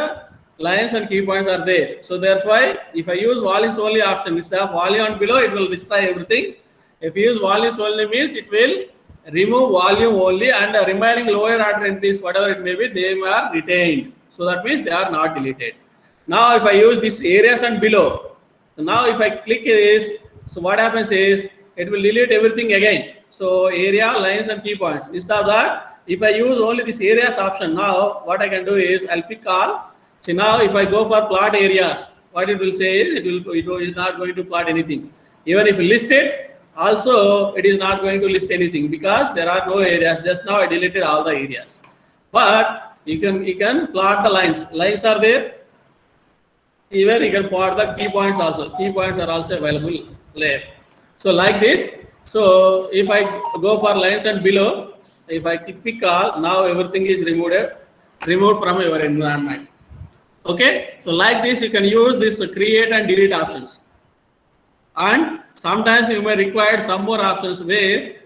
lines and key points are there. So therefore, if I use volumes only option, instead of volume and below, it will destroy everything. If you use volumes only means it will remove volume only, and the remaining lower order entries, whatever it may be, they are retained. So that means they are not deleted. Now if I use this areas and below, so now if I click this, so what happens is it will delete everything again. So area, lines and key points. Instead of that, if I use only this areas option, now what I can do is I'll pick all. So now if I go for plot areas, what it will say is it is not going to plot anything. Even if you list it, also it is not going to list anything because there are no areas. Just now I deleted all the areas. But you can plot the lines. Lines are there. Even you can plot the key points also. Key points are also available there. So like this. So if I go for lines and below, if I pick all, now everything is removed from your environment. Okay. So like this, you can use this create and delete options. And sometimes you may require some more options where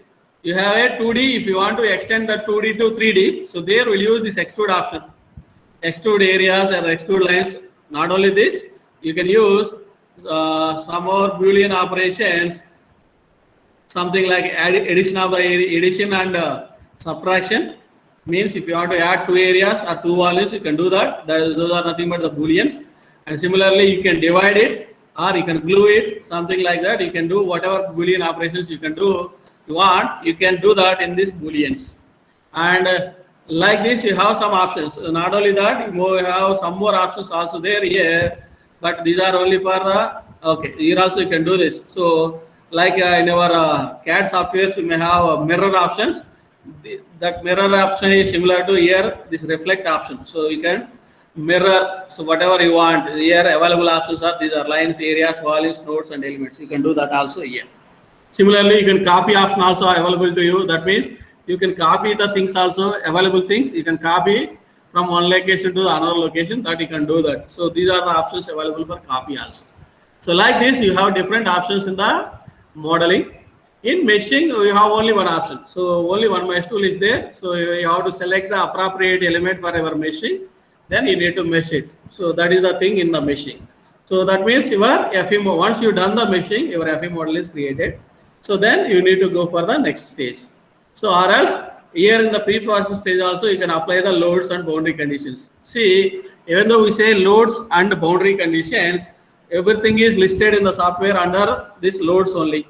you have a 2D. If you want to extend the 2D to 3D, so there we'll use this extrude option. Extrude areas or extrude lines. Not only this, you can use some more Boolean operations, something like addition of the addition and subtraction. Means if you want to add two areas or two volumes, you can do that. Those are nothing but the Booleans. And similarly, you can divide it or you can glue it, something like that. You can do whatever Boolean operations you can do. You want, you can do that in these Booleans. And like this, you have some options. Not only that, you have some more options also there here, but these are only for the, okay, here also you can do this. So like in our CAD softwares, you may have mirror options. That mirror option is similar to here, this reflect option. So you can mirror, so whatever you want. Here available options are, these are lines, areas, volumes, nodes and elements. You can do that also here. Similarly, you can copy option also available to you. That means you can copy the things also, available things. You can copy from one location to another location, that you can do that. So these are the options available for copy also. So like this, you have different options in the modeling. In meshing, you have only one option. So only one mesh tool is there. So you have to select the appropriate element for your meshing. Then you need to mesh it. So that is the thing in the meshing. So that means your FE, once you done the meshing, your FE model is created. So then you need to go for the next stage. So or else here in the pre-process stage also you can apply the loads and boundary conditions. See, even though we say loads and boundary conditions, everything is listed in the software under this loads only.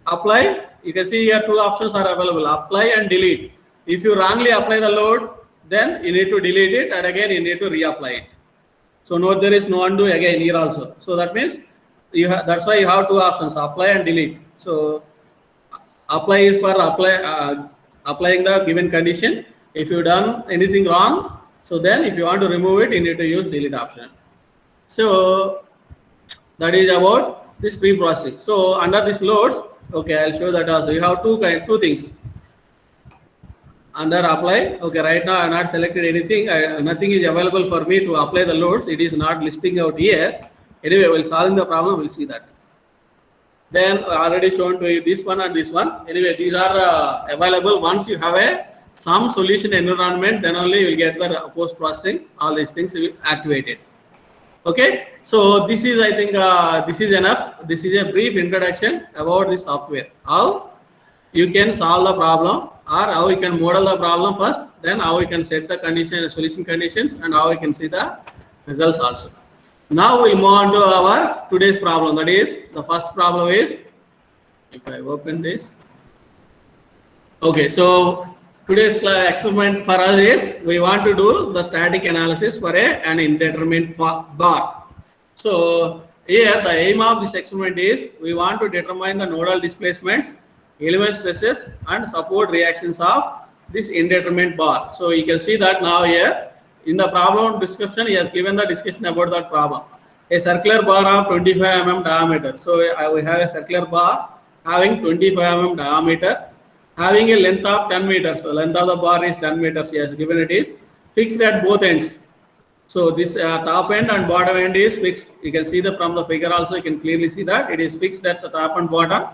Apply, you can see here two options are available, apply and delete. If you wrongly apply the load, then you need to delete it and again you need to reapply it. So note there is no undo again here also. So that means you have, that's why you have two options, apply and delete. So apply is for applying the given condition. If you done anything wrong, so then if you want to remove it, you need to use delete option. So that is about this pre-processing. So under this loads, okay, I'll show that also. You have two things. under apply. Okay, right now I have not selected anything. Nothing is available for me to apply the loads. It is not listing out here. Anyway, while solving the problem, we'll see that. Then already shown to you this one and this one. Anyway, these are available. Once you have some solution environment, then only you will get the post processing. All these things will be activated. Okay, so this is, I think, this is enough. This is a brief introduction about the software. How you can solve the problem, or how you can model the problem first, then how you can set the condition, solution conditions, and how you can see the results also. Now we'll move on to our today's problem. That is, the first problem is, if I open this. Okay, so today's experiment for us is, we want to do the static analysis for an indeterminate bar. So here the aim of this experiment is, we want to determine the nodal displacements, element stresses, and support reactions of this indeterminate bar. So you can see that now here in the problem description, he has given the discussion about that problem. A circular bar of 25 mm diameter. So we have a circular bar having 25 mm diameter, having a length of 10 meters. So length of the bar is 10 meters. He has given it is fixed at both ends. So this top end and bottom end is fixed. You can see that from the figure also, you can clearly see that it is fixed at the top and bottom,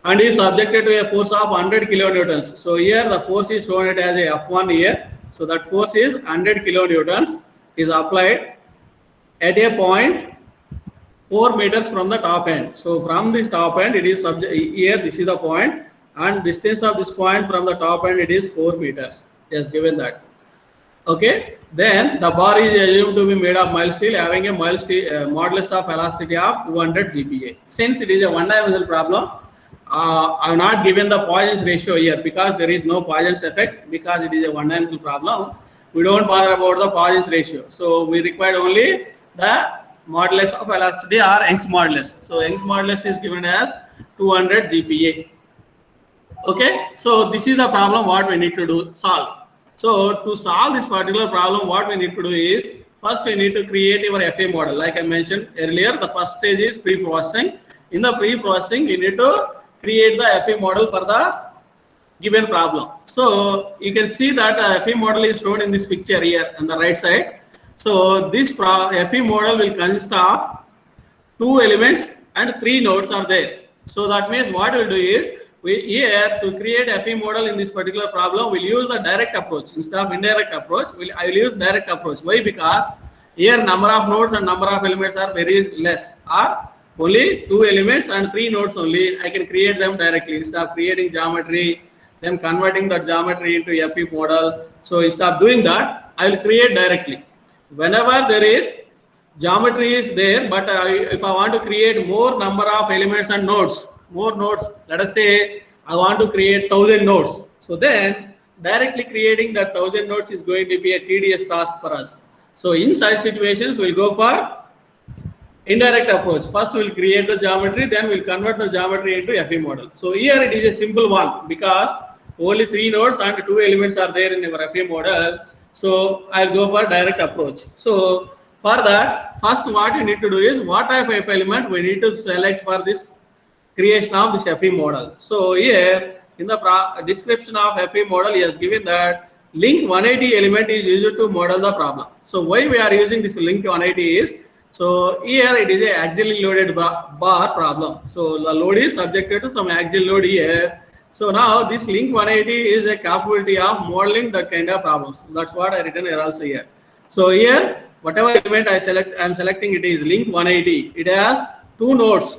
and is subjected to a force of 100 kilonewtons. So here the force is shown it as a F1 here. So that force is 100 kilonewtons is applied at a point 4 meters from the top end. So from this top end, it is here, this is the point, and distance of this point from the top end, it is 4 meters. He has given that. Okay, then the bar is assumed to be made of mild steel, having a mild steel modulus of elasticity of 200 GPa. Since it is a one-dimensional problem, I have not given the Poisson's ratio here because there is no Poisson's effect, because it is a one-dimensional problem. We don't bother about the Poisson's ratio. So we require only the modulus of elasticity or Young's modulus. So Young's modulus is given as 200 GPa. Okay, so this is the problem what we need to solve. So to solve this particular problem, what we need to do is, first we need to create your FA model. Like I mentioned earlier, the first stage is pre-processing. In the pre-processing, you need to create the FA model for the given problem. So you can see that FA model is shown in this picture here on the right side. So this FA model will consist of 2 elements and 3 nodes are there. So that means what we'll do is, we here to create FA model in this particular problem, we'll use the direct approach instead of indirect approach. I will use direct approach. Why? Because here number of nodes and number of elements are very less, or only 2 elements and 3 nodes only. I can create them directly instead of creating geometry, then converting the geometry into FA model. So instead of doing that, I will create directly. Whenever there is geometry is there, but if I want to create more number of elements and nodes, more nodes, let us say I want to create 1000 nodes. So then directly creating that 1000 nodes is going to be a tedious task for us. So in such situations, we'll go for indirect approach. First we'll create the geometry, then we'll convert the geometry into FA model. So here it is a simple one because only 3 nodes and 2 elements are there in our FA model. So I'll go for direct approach. So for that, first what you need to do is, what type of element we need to select for this creation of this FA model. So here in the description of FA model, he has given that link 180 element is used to model the problem. So why we are using this link 180 is, so here it is a axially loaded bar problem. So the load is subjected to some axial load here. So now this link 180 is a capability of modeling that kind of problems. That's what I written here also here. So here whatever element I select, I am selecting it is link 180. It has 2 nodes,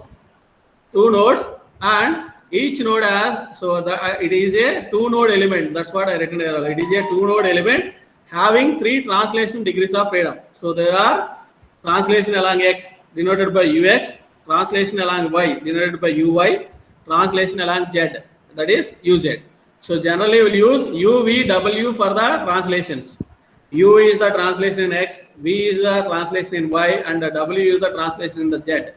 and each node has, so it is a 2 node element. That's what I written here. It is a 2 node element having 3 translation degrees of freedom. So there are translation along x denoted by ux, translation along y denoted by uy, translation along z, that is uz. So generally we will use u, v, w for the translations. U is the translation in x, v is the translation in y, and the w is the translation in the z.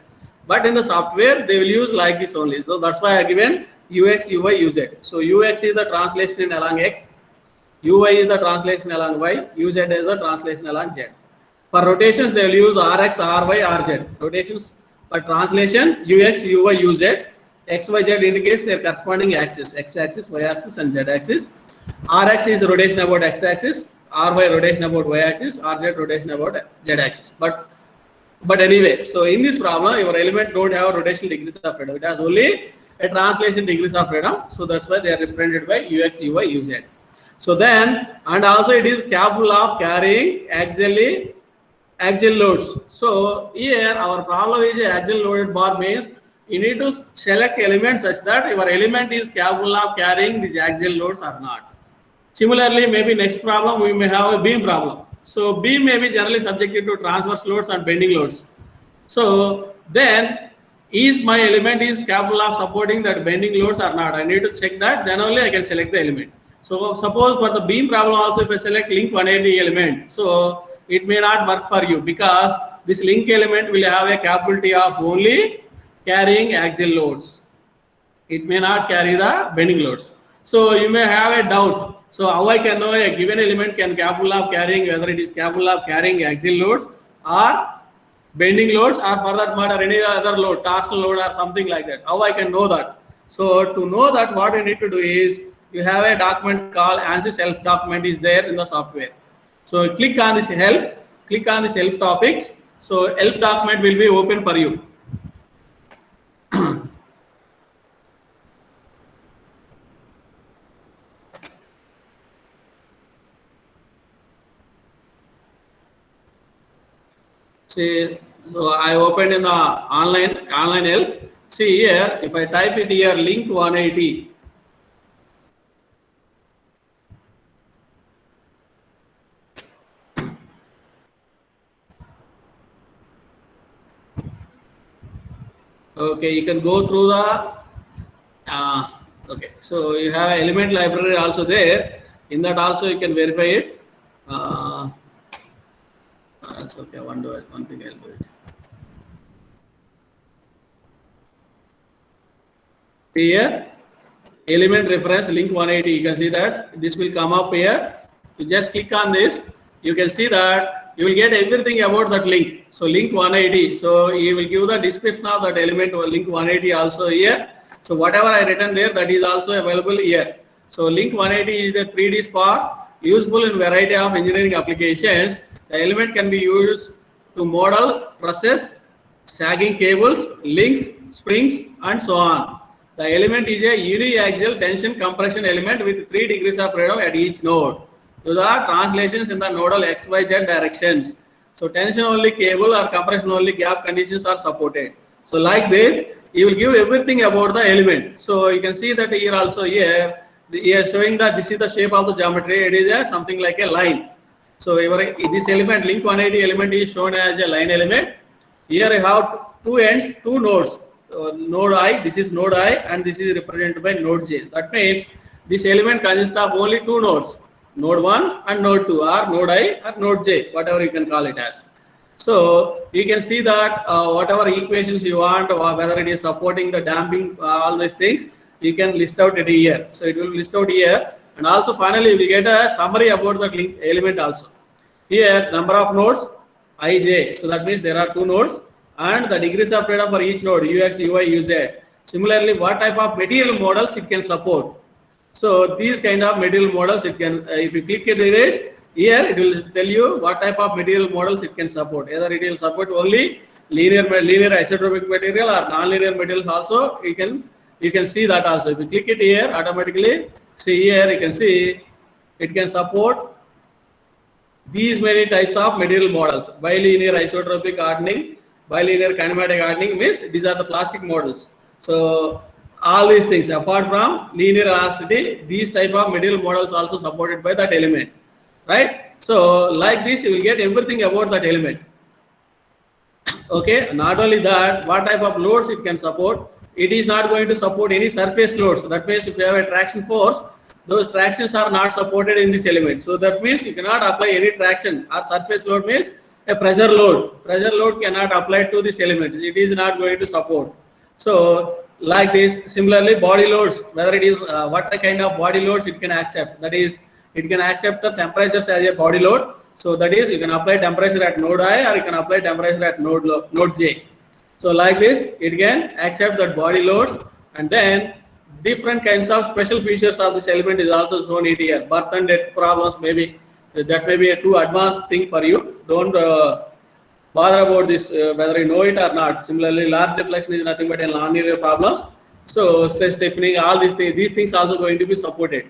But in the software, they will use like this only. So that's why I given ux, uy, uz. So ux is the translation in along x, uy is the translation along y, uz is the translation along z. For rotations, they will use rx, ry, rz. Rotations for translation, ux, uy, uz. X, y, z indicates their corresponding axis, x-axis, y-axis, and z-axis. Rx is rotation about x-axis, Ry rotation about y-axis, Rz rotation about z-axis. But anyway, so in this problem, your element don't have rotational degrees of freedom. It has only a translation degrees of freedom. So that's why they are represented by ux, uy, uz. So then, and also it is capable of carrying axial loads. So here our problem is axial loaded bar means you need to select elements such that your element is capable of carrying these axial loads or not. Similarly, maybe next problem we may have a beam problem. So beam may be generally subjected to transverse loads and bending loads. So then, is my element is capable of supporting that bending loads or not? I need to check that. Then only I can select the element. So suppose for the beam problem also, if I select link 180 element, so it may not work for you because this link element will have a capability of only carrying axial loads. It may not carry the bending loads. So you may have a doubt. So how I can know a given element can capable of carrying, whether it is capable of carrying axial loads or bending loads, or for that matter any other load, torsional load or something like that. How I can know that? So to know that, what you need to do is, you have a document called ANSYS help document is there in the software. So click on this help, click on this help topics. So help document will be open for you. See, so I opened in the online help. See here, if I type it here, link 180. Okay, you can go through the okay. So you have an element library also there. In that also you can verify it. That's okay. One thing I'll do it. Here, element reference link 180. You can see that this will come up here. You just click on this. You can see that you will get everything about that link. So link 180. So you will give the description of that element or link 180 also here. So whatever I written there, that is also available here. So link 180 is a 3D spar useful in variety of engineering applications. The element can be used to model, process, sagging cables, links, springs, and so on. The element is a uniaxial tension compression element with 3 degrees of freedom at each node. Those are translations in the nodal XYZ directions. So tension only cable or compression only gap conditions are supported. So like this, you will give everything about the element. So you can see that here also here showing that this is the shape of the geometry. It is something like a line. So this element link 180 element is shown as a line element. Here I have two ends, two nodes. Node I, this is node I, and this is represented by node J. That means this element consists of only two nodes, node 1 and node 2, or node I or node J, whatever you can call it as. So you can see that whatever equations you want, or whether it is supporting the damping, all these things, you can list out it here. So it will list out here, and also finally we get a summary about that link element also. Here number of nodes ij, so that means there are two nodes, and the degrees of freedom for each node ux, uy, uz. Similarly, what type of material models it can support. So these kind of material models it can, if you click it erase, here it will tell you what type of material models it can support. Either it will support only linear isotropic material or non-linear materials also. You can see that also. If you click it here, automatically see here you can see it can support these many types of material models. Bilinear isotropic hardening, bilinear kinematic hardening means these are the plastic models. So all these things apart from linear elasticity, these type of material models also supported by that element, right? So like this you will get everything about that element. Okay, not only that, what type of loads it can support. It is not going to support any surface loads. That means if you have a traction force, those tractions are not supported in this element. So that means you cannot apply any traction, or surface load means a pressure load. Pressure load cannot apply to this element. It is not going to support. So like this, similarly body loads, whether it is what kind of body loads it can accept. That is, it can accept the temperatures as a body load. So that is, you can apply temperature at node I, or you can apply temperature at node J. So like this, it can accept that body loads, and then different kinds of special features of this element is also shown here. Birth and death problems, maybe that may be a too advanced thing for you. Don't bother about this, whether you know it or not. Similarly, large deflection is nothing but a non-linear problems. So stress stiffening, all these things also going to be supported.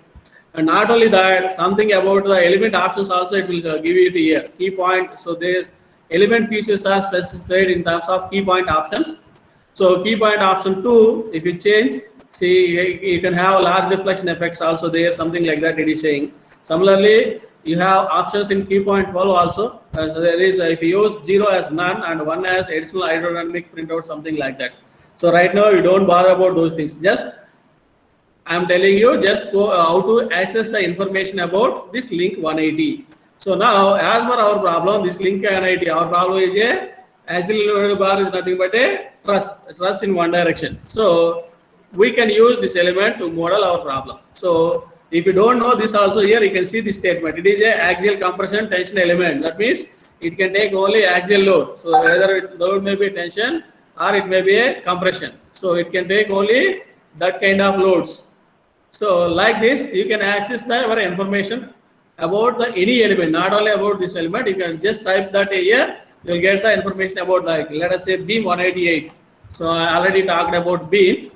And not only that, something about the element options also it will give it here. Key point. So there's element features are specified in terms of key point options. So key point option 2, if you change, see you can have large deflection effects also there, something like that it is saying. Similarly, you have options in key point 12 also. So there is, if you use 0 as none and 1 as additional hydrodynamic printout, something like that. So right now you don't bother about those things. Just I'm telling you just go how to access the information about this link 180. So now as per our problem, this link 180, our problem is a axially loaded bar is nothing but a truss in one direction. So we can use this element to model our problem. So if you don't know this also, here you can see this statement. It is a axial compression tension element. That means it can take only axial load. So whether load may be tension or it may be a compression. So it can take only that kind of loads. So like this, you can access the information about the any element, not only about this element. You can just type that here, you will get the information about that. Let us say beam 188. So I already talked about beam.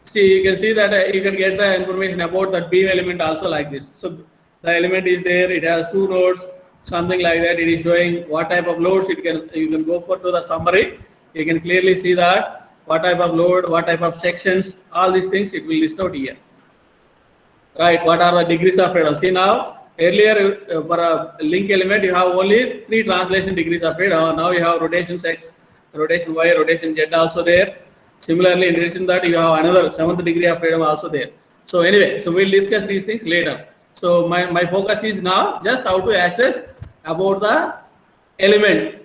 See, you can see that you can get the information about that beam element also like this. So the element is there, it has 2 nodes, something like that. It is showing what type of loads it can. You can go for to the summary. You can clearly see that what type of load, what type of sections, all these things it will list out here. Right, what are the degrees of freedom? See now, earlier for a link element you have only 3 translation degrees of freedom. Now you have rotation X, rotation Y, rotation Z also there. Similarly, in addition to that, you have another 7th degree of freedom also there. So anyway, so we'll discuss these things later. So my focus is now just how to access about the element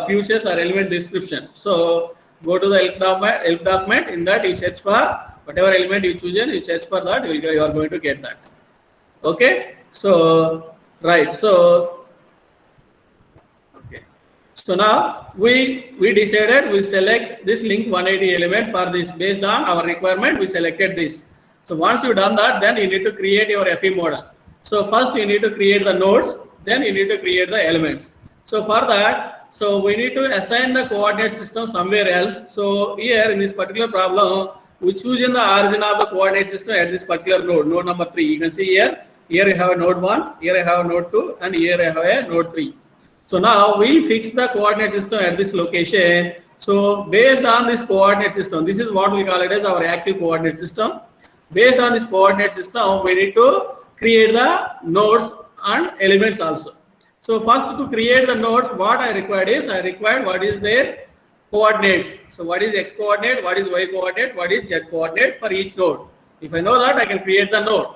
features or element description. So go to the help document. In that you search for whatever element you choose, you search for that, you are going to get that. Okay. So right. So okay. So now we decided we'll select this link 180 element for this based on our requirement. We selected this. So once you've done that, then you need to create your FE model. So first you need to create the nodes, then you need to create the elements. So for that, so we need to assign the coordinate system somewhere else. So here in this particular problem, we choose in the origin of the coordinate system at this particular node number 3. You can see here you have a node 1, here I have a node 2, and here I have a node 3. So now we fix the coordinate system at this location. So based on this coordinate system, this is what we call it as our active coordinate system. Based on this coordinate system, we need to create the nodes and elements also. So first, to create the nodes, what I required is what is their coordinates. So what is X coordinate, what is Y coordinate, what is Z coordinate for each node. If I know that, I can create the node.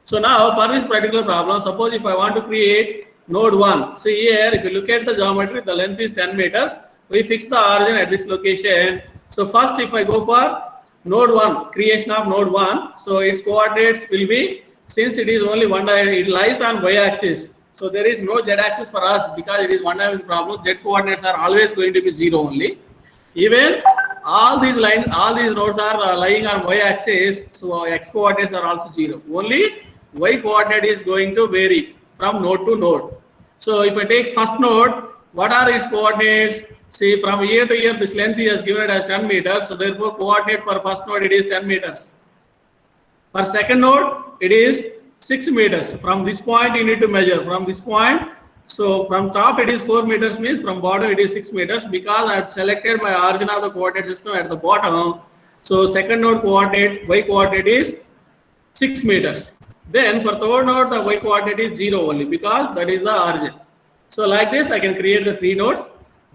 So now for this particular problem, suppose if I want to create node 1. So here, if you look at the geometry, the length is 10 meters. We fix the origin at this location. So first, if I go for node 1, creation of node 1, so its coordinates will be, since it is only one, it lies on Y axis. So there is no Z axis for us because it is one-dimensional problem. Z coordinates are always going to be 0 only. Even all these nodes are lying on Y axis. So X coordinates are also 0. Only Y coordinate is going to vary from node to node. So if I take first node, what are its coordinates? See, from here to here, this length is given it as 10 meters. So therefore, coordinate for first node it is 10 meters. For second node, it is 6 meters. From this point, you need to measure. From this point, so from top it is 4 meters, means from bottom it is 6 meters, because I have selected my origin of the coordinate system at the bottom. So second node coordinate, Y coordinate is 6 meters. Then for third node, the Y coordinate is 0 only, because that is the origin. So like this, I can create the 3 nodes.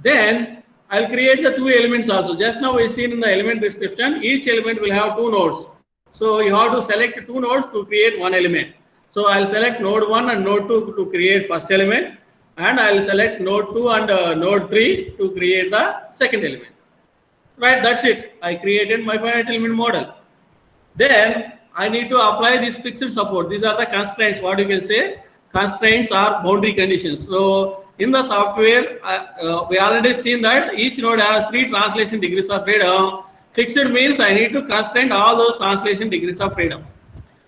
Then I'll create the 2 elements also. Just now we seen in the element description, each element will have 2 nodes. So you have to select 2 nodes to create 1 element. So I'll select node 1 and node 2 to create first element, and I'll select node 2 and node 3 to create the second element. Right, that's it. I created my finite element model. Then I need to apply this fixed support. These are the constraints, what you can say. Constraints are boundary conditions. So in the software, we already seen that each node has 3 translation degrees of freedom. Fixed means I need to constrain all those translation degrees of freedom.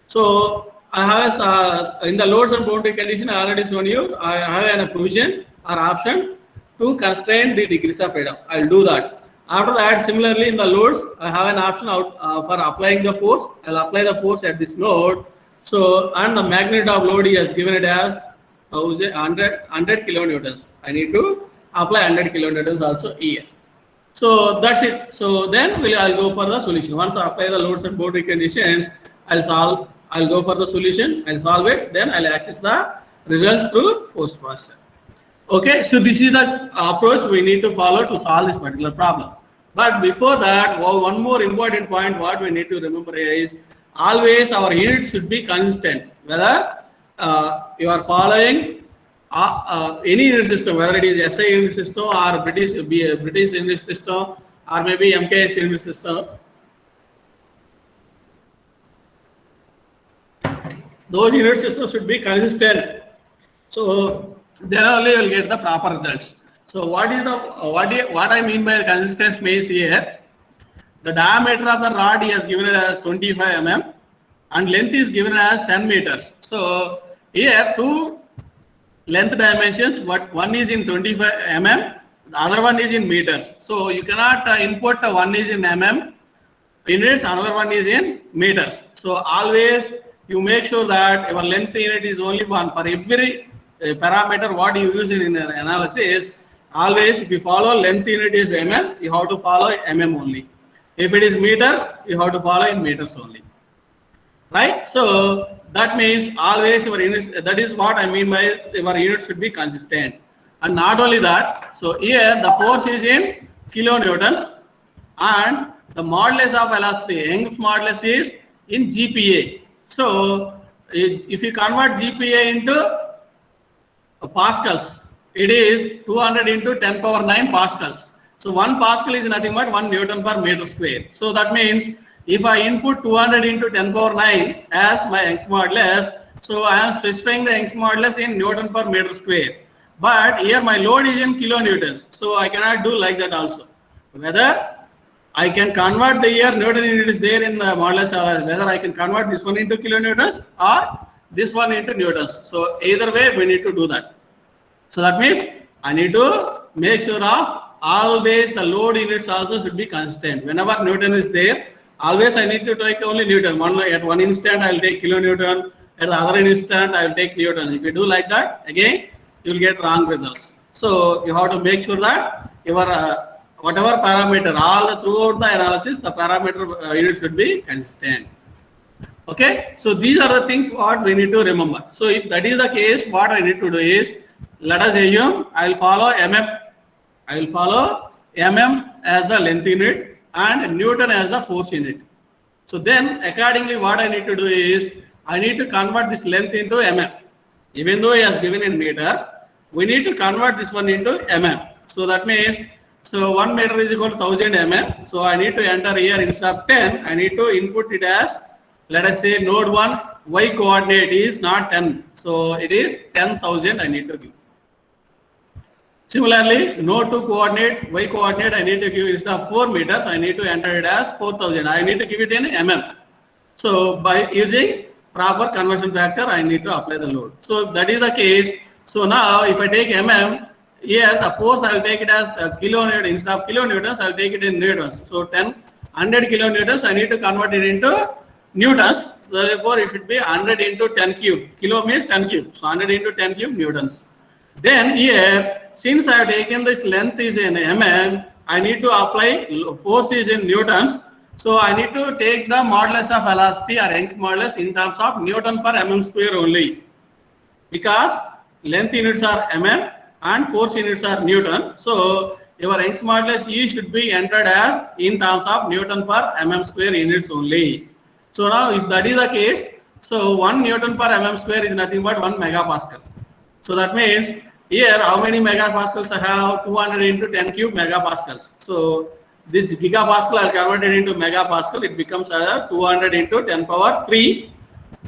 So I have in the loads and boundary condition I already shown you, I have a provision or option to constrain the degrees of freedom. I'll do that. After that, similarly in the loads, I have an option out for applying the force. I'll apply the force at this node. So, and the magnitude of load is given it as 100 kilonewtons. I need to apply 100 kilonewtons also here. So that's it. So then I'll go for the solution. Once I apply the loads and boundary conditions, I'll go for the solution, I'll solve it, then I'll access the results through post processor. Okay, so this is the approach we need to follow to solve this particular problem. But before that, one more important point what we need to remember is always our unit should be consistent. Whether you are following any unit system, whether it is SI unit system or British unit system or maybe MKS unit system, those unit systems should be consistent. So then only you will get the proper results. So what I mean by consistent means here, the diameter of the rod is given as 25 mm and length is given as 10 meters. So here two length dimensions, one is in 25 mm, the other one is in meters. So you cannot input one is in mm units, another one is in meters. So always you make sure that your length unit is only one for every parameter what you use in analysis. Always if you follow length unit is mm, you have to follow mm only. If it is meters, you have to follow in meters only. Right? So that means always your units, that is what I mean by your unit should be consistent. And not only that, so here the force is in kilonewtons and the modulus of velocity, Young's modulus is in GPa. So if you convert GPa into pascals, it is 200 into 10 power 9 pascals. So 1 pascal is nothing but 1 Newton per meter square. So that means if I input 200 into 10 power 9 as my Young's modulus, so I am specifying the Young's modulus in Newton per meter square. But here my load is in kilonewtons. So I cannot do like that also. Whether I can convert the here Newton unit is there in the modulus, whether I can convert this one into kilonewtons or this one into newtons. So either way we need to do that. So that means I need to make sure of always the load units also should be consistent. Whenever Newton is there, always I need to take only Newton. At one instant I will take kilonewton, at the other instant I will take Newton. If you do like that, again you will get wrong results. So you have to make sure that your whatever parameter, throughout the analysis, the parameter unit should be consistent. Okay, so these are the things what we need to remember. So if that is the case, what I need to do is, let us assume I will follow mm. I will follow mm as the length unit and Newton as the force unit. So then accordingly what I need to do is, I need to convert this length into mm. Even though it is given in meters, we need to convert this one into mm. So that means, so 1 meter is equal to 1000 mm. So I need to enter here instead of 10, I need to input it as, let us say node 1 y coordinate is not 10. So it is 10,000 I need to give. Similarly, node 2 coordinate, y coordinate I need to give instead of 4 meters, I need to enter it as 4000. I need to give it in mm. So by using proper conversion factor, I need to apply the load. So that is the case. So now if I take mm, here the force I will take it as kilonewton. Instead of kilonewtons, I will take it in newtons. So 100 kilonewtons, I need to convert it into newtons. So therefore it should be 100 into 10 cube. Kilo means 10 cube. So 100 into 10 cube newtons. Then here, since I have taken this length is in mm, I need to apply force is in newtons. So I need to take the modulus of velocity or Young's modulus in terms of Newton per mm square only. Because length units are mm and force units are Newton. So your Young's modulus E should be entered as in terms of Newton per mm square units only. So now if that is the case, so 1 Newton per mm square is nothing but 1 megapascal. So that means here how many megapascals I have? 200 into 10 cube megapascals. So this gigapascal I converted into megapascal, it becomes 200 into 10 power 3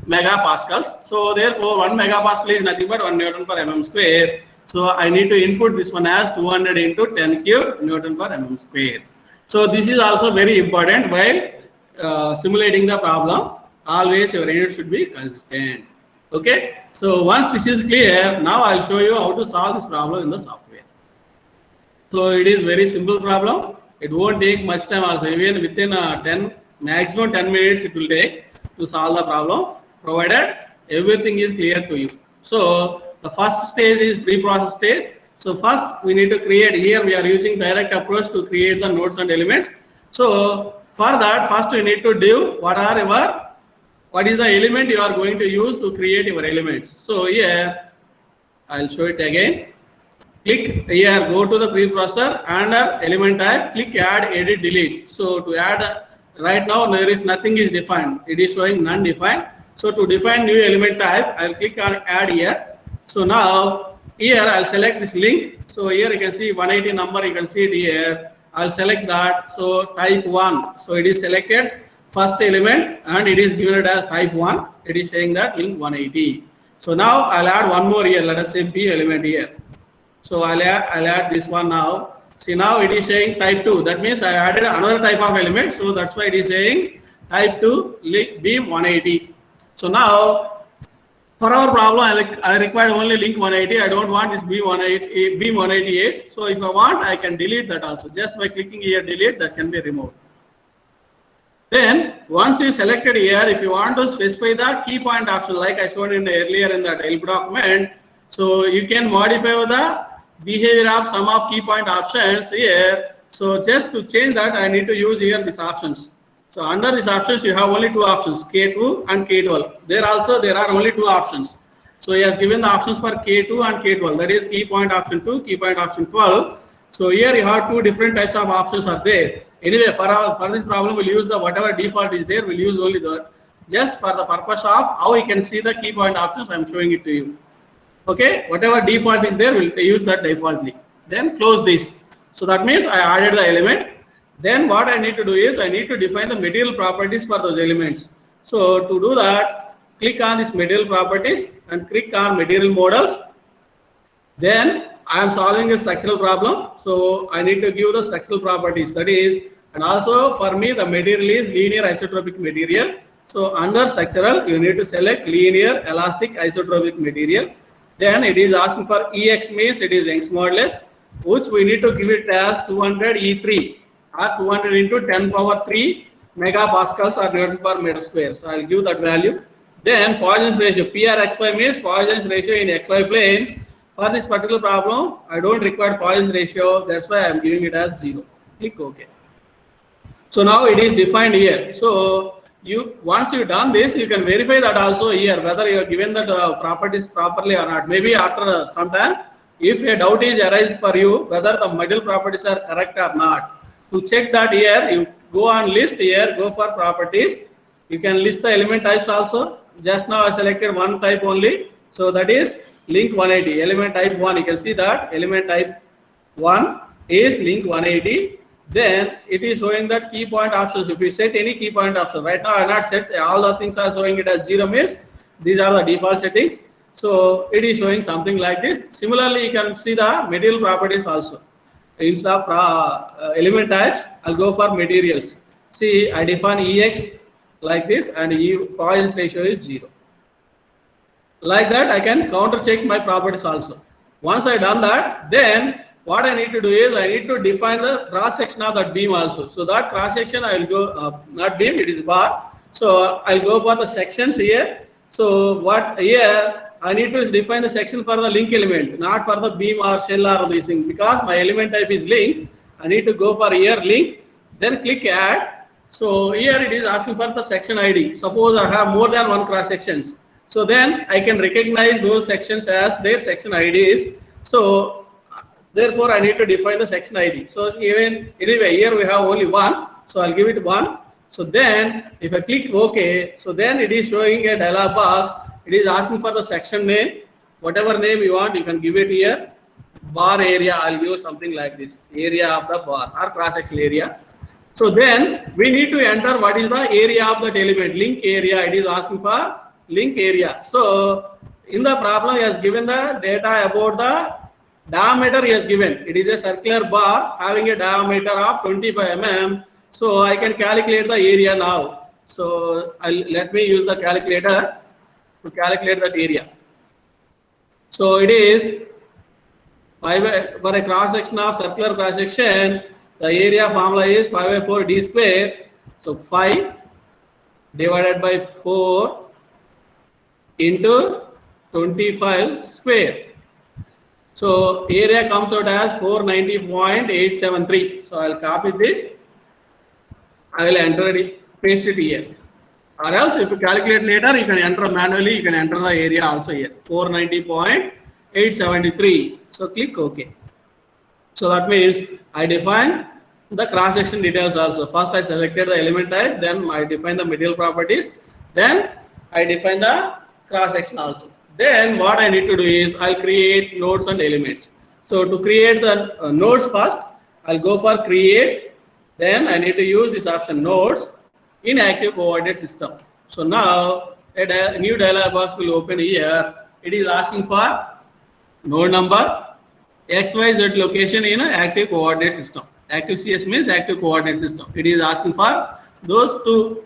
megapascals. So therefore 1 megapascal is nothing but 1 Newton per mm square. So I need to input this one as 200 into 10 cube Newton per mm square. So this is also very important while simulating the problem. Always your unit should be consistent. Okay. So once this is clear, now I'll show you how to solve this problem in the software. So it is very simple problem. It won't take much time also. Even within maximum 10 minutes it will take to solve the problem, provided everything is clear to you. So the first stage is pre-process stage. So first we need to create, here we are using direct approach to create the nodes and elements. So for that, first we need to do what is the element you are going to use to create your elements. So here I'll show it again. Click here, go to the preprocessor, under element type, click add, edit, delete. So to add, right now there is nothing is defined. It is showing none defined. So to define new element type, I'll click on add here. So now here I'll select this link. So here you can see 180 number, you can see it here. I'll select that. So type 1. So it is selected first element and it is given it as type 1. It is saying that link 180. So now I'll add one more here. Let us say B element here. So I'll add this one now. See, now it is saying type 2. That means I added another type of element. So that's why it is saying type 2 link beam 180. So now for our problem, I require only link 180. I don't want this beam 188. So if I want, I can delete that also. Just by clicking here delete, that can be removed. Then once you selected here, if you want to specify the key point option, like I showed earlier in that help document, so you can modify the behavior of some of key point options here. So just to change that, I need to use here these options. So under these options, you have only two options, K2 and K12. There are only two options. So he has given the options for K2 and K12. That is key point option 2, key point option 12. So here you have two different types of options are there. Anyway, for this problem, we'll use the whatever default is there. We'll use only that. Just for the purpose of how you can see the key point options, I'm showing it to you. Okay, whatever default is there, we'll use that defaultly. Then close this. So that means I added the element. Then what I need to do is I need to define the material properties for those elements. So to do that, click on this material properties and click on material models. Then I am solving a structural problem. So I need to give the structural properties, that is, and also for me the material is linear isotropic material. So under structural, you need to select linear elastic isotropic material. Then it is asking for EX, means it is Young's modulus, which we need to give it as 200 E3. 200 into 10 power 3 megapascals or Newton per meter square. So I'll give that value. Then Poisson's ratio, PRXY means Poisson's ratio in XY plane. For this particular problem, I don't require Poisson's ratio. That's why I'm giving it as 0. Click OK. So now it is defined here. So once you've done this, you can verify that also here whether you have given that properties properly or not. Maybe after some time, if a doubt is arise for you whether the material properties are correct or not. To check that here, you go on list here, go for properties. You can list the element types also. Just now I selected one type only. So that is link 180, element type 1. You can see that element type 1 is link 180. Then it is showing that key point options. If you set any key point option, right now I have not set, all the things are showing it as 0 means these are the default settings. So it is showing something like this. Similarly, you can see the material properties also. Instead of element types, I'll go for materials. See, I define EX like this and Poisson's ratio is 0. Like that, I can counter check my properties also. Once I done that, then what I need to do is I need to define the cross section of that beam also. So that cross section I will go, not beam, it is bar. So I'll go for the sections here. So what here, I need to define the section for the link element, not for the beam or shell or these things. Because my element type is link, I need to go for here link, then click add. So here it is asking for the section ID. Suppose I have more than one cross sections. So then I can recognize those sections as their section IDs. So therefore I need to define the section ID. So anyway here we have only one. So I'll give it 1. So then if I click OK, so then it is showing a dialog box. It is asking for the section name, whatever name you want, you can give it here. Bar area, I'll give something like this, area of the bar or cross-section area. So then we need to enter what is the area of that element, link area. It is asking for link area. So in the problem, he has given the data about the Diameter is given. It is a circular bar having a diameter of 25 mm. So I can calculate the area now. So let me use the calculator to calculate that area. So it is for a cross section of circular cross section, the area formula is 5/4 d square. So 5 divided by 4 into 25 square. So area comes out as 490.873. So I'll copy this. I will enter it, paste it here. Or else if you calculate later, you can enter manually, you can enter the area also here, 490.873. So click OK. So that means I define the cross section details also. First I selected the element type, then I define the material properties, then I define the cross section also. Then what I need to do is I'll create nodes and elements. So to create the nodes first, I'll go for create. Then I need to use this option nodes in active coordinate system. So now a new dialog box will open here. It is asking for node number, XYZ location in an active coordinate system. Active CS means active coordinate system. It is asking for those two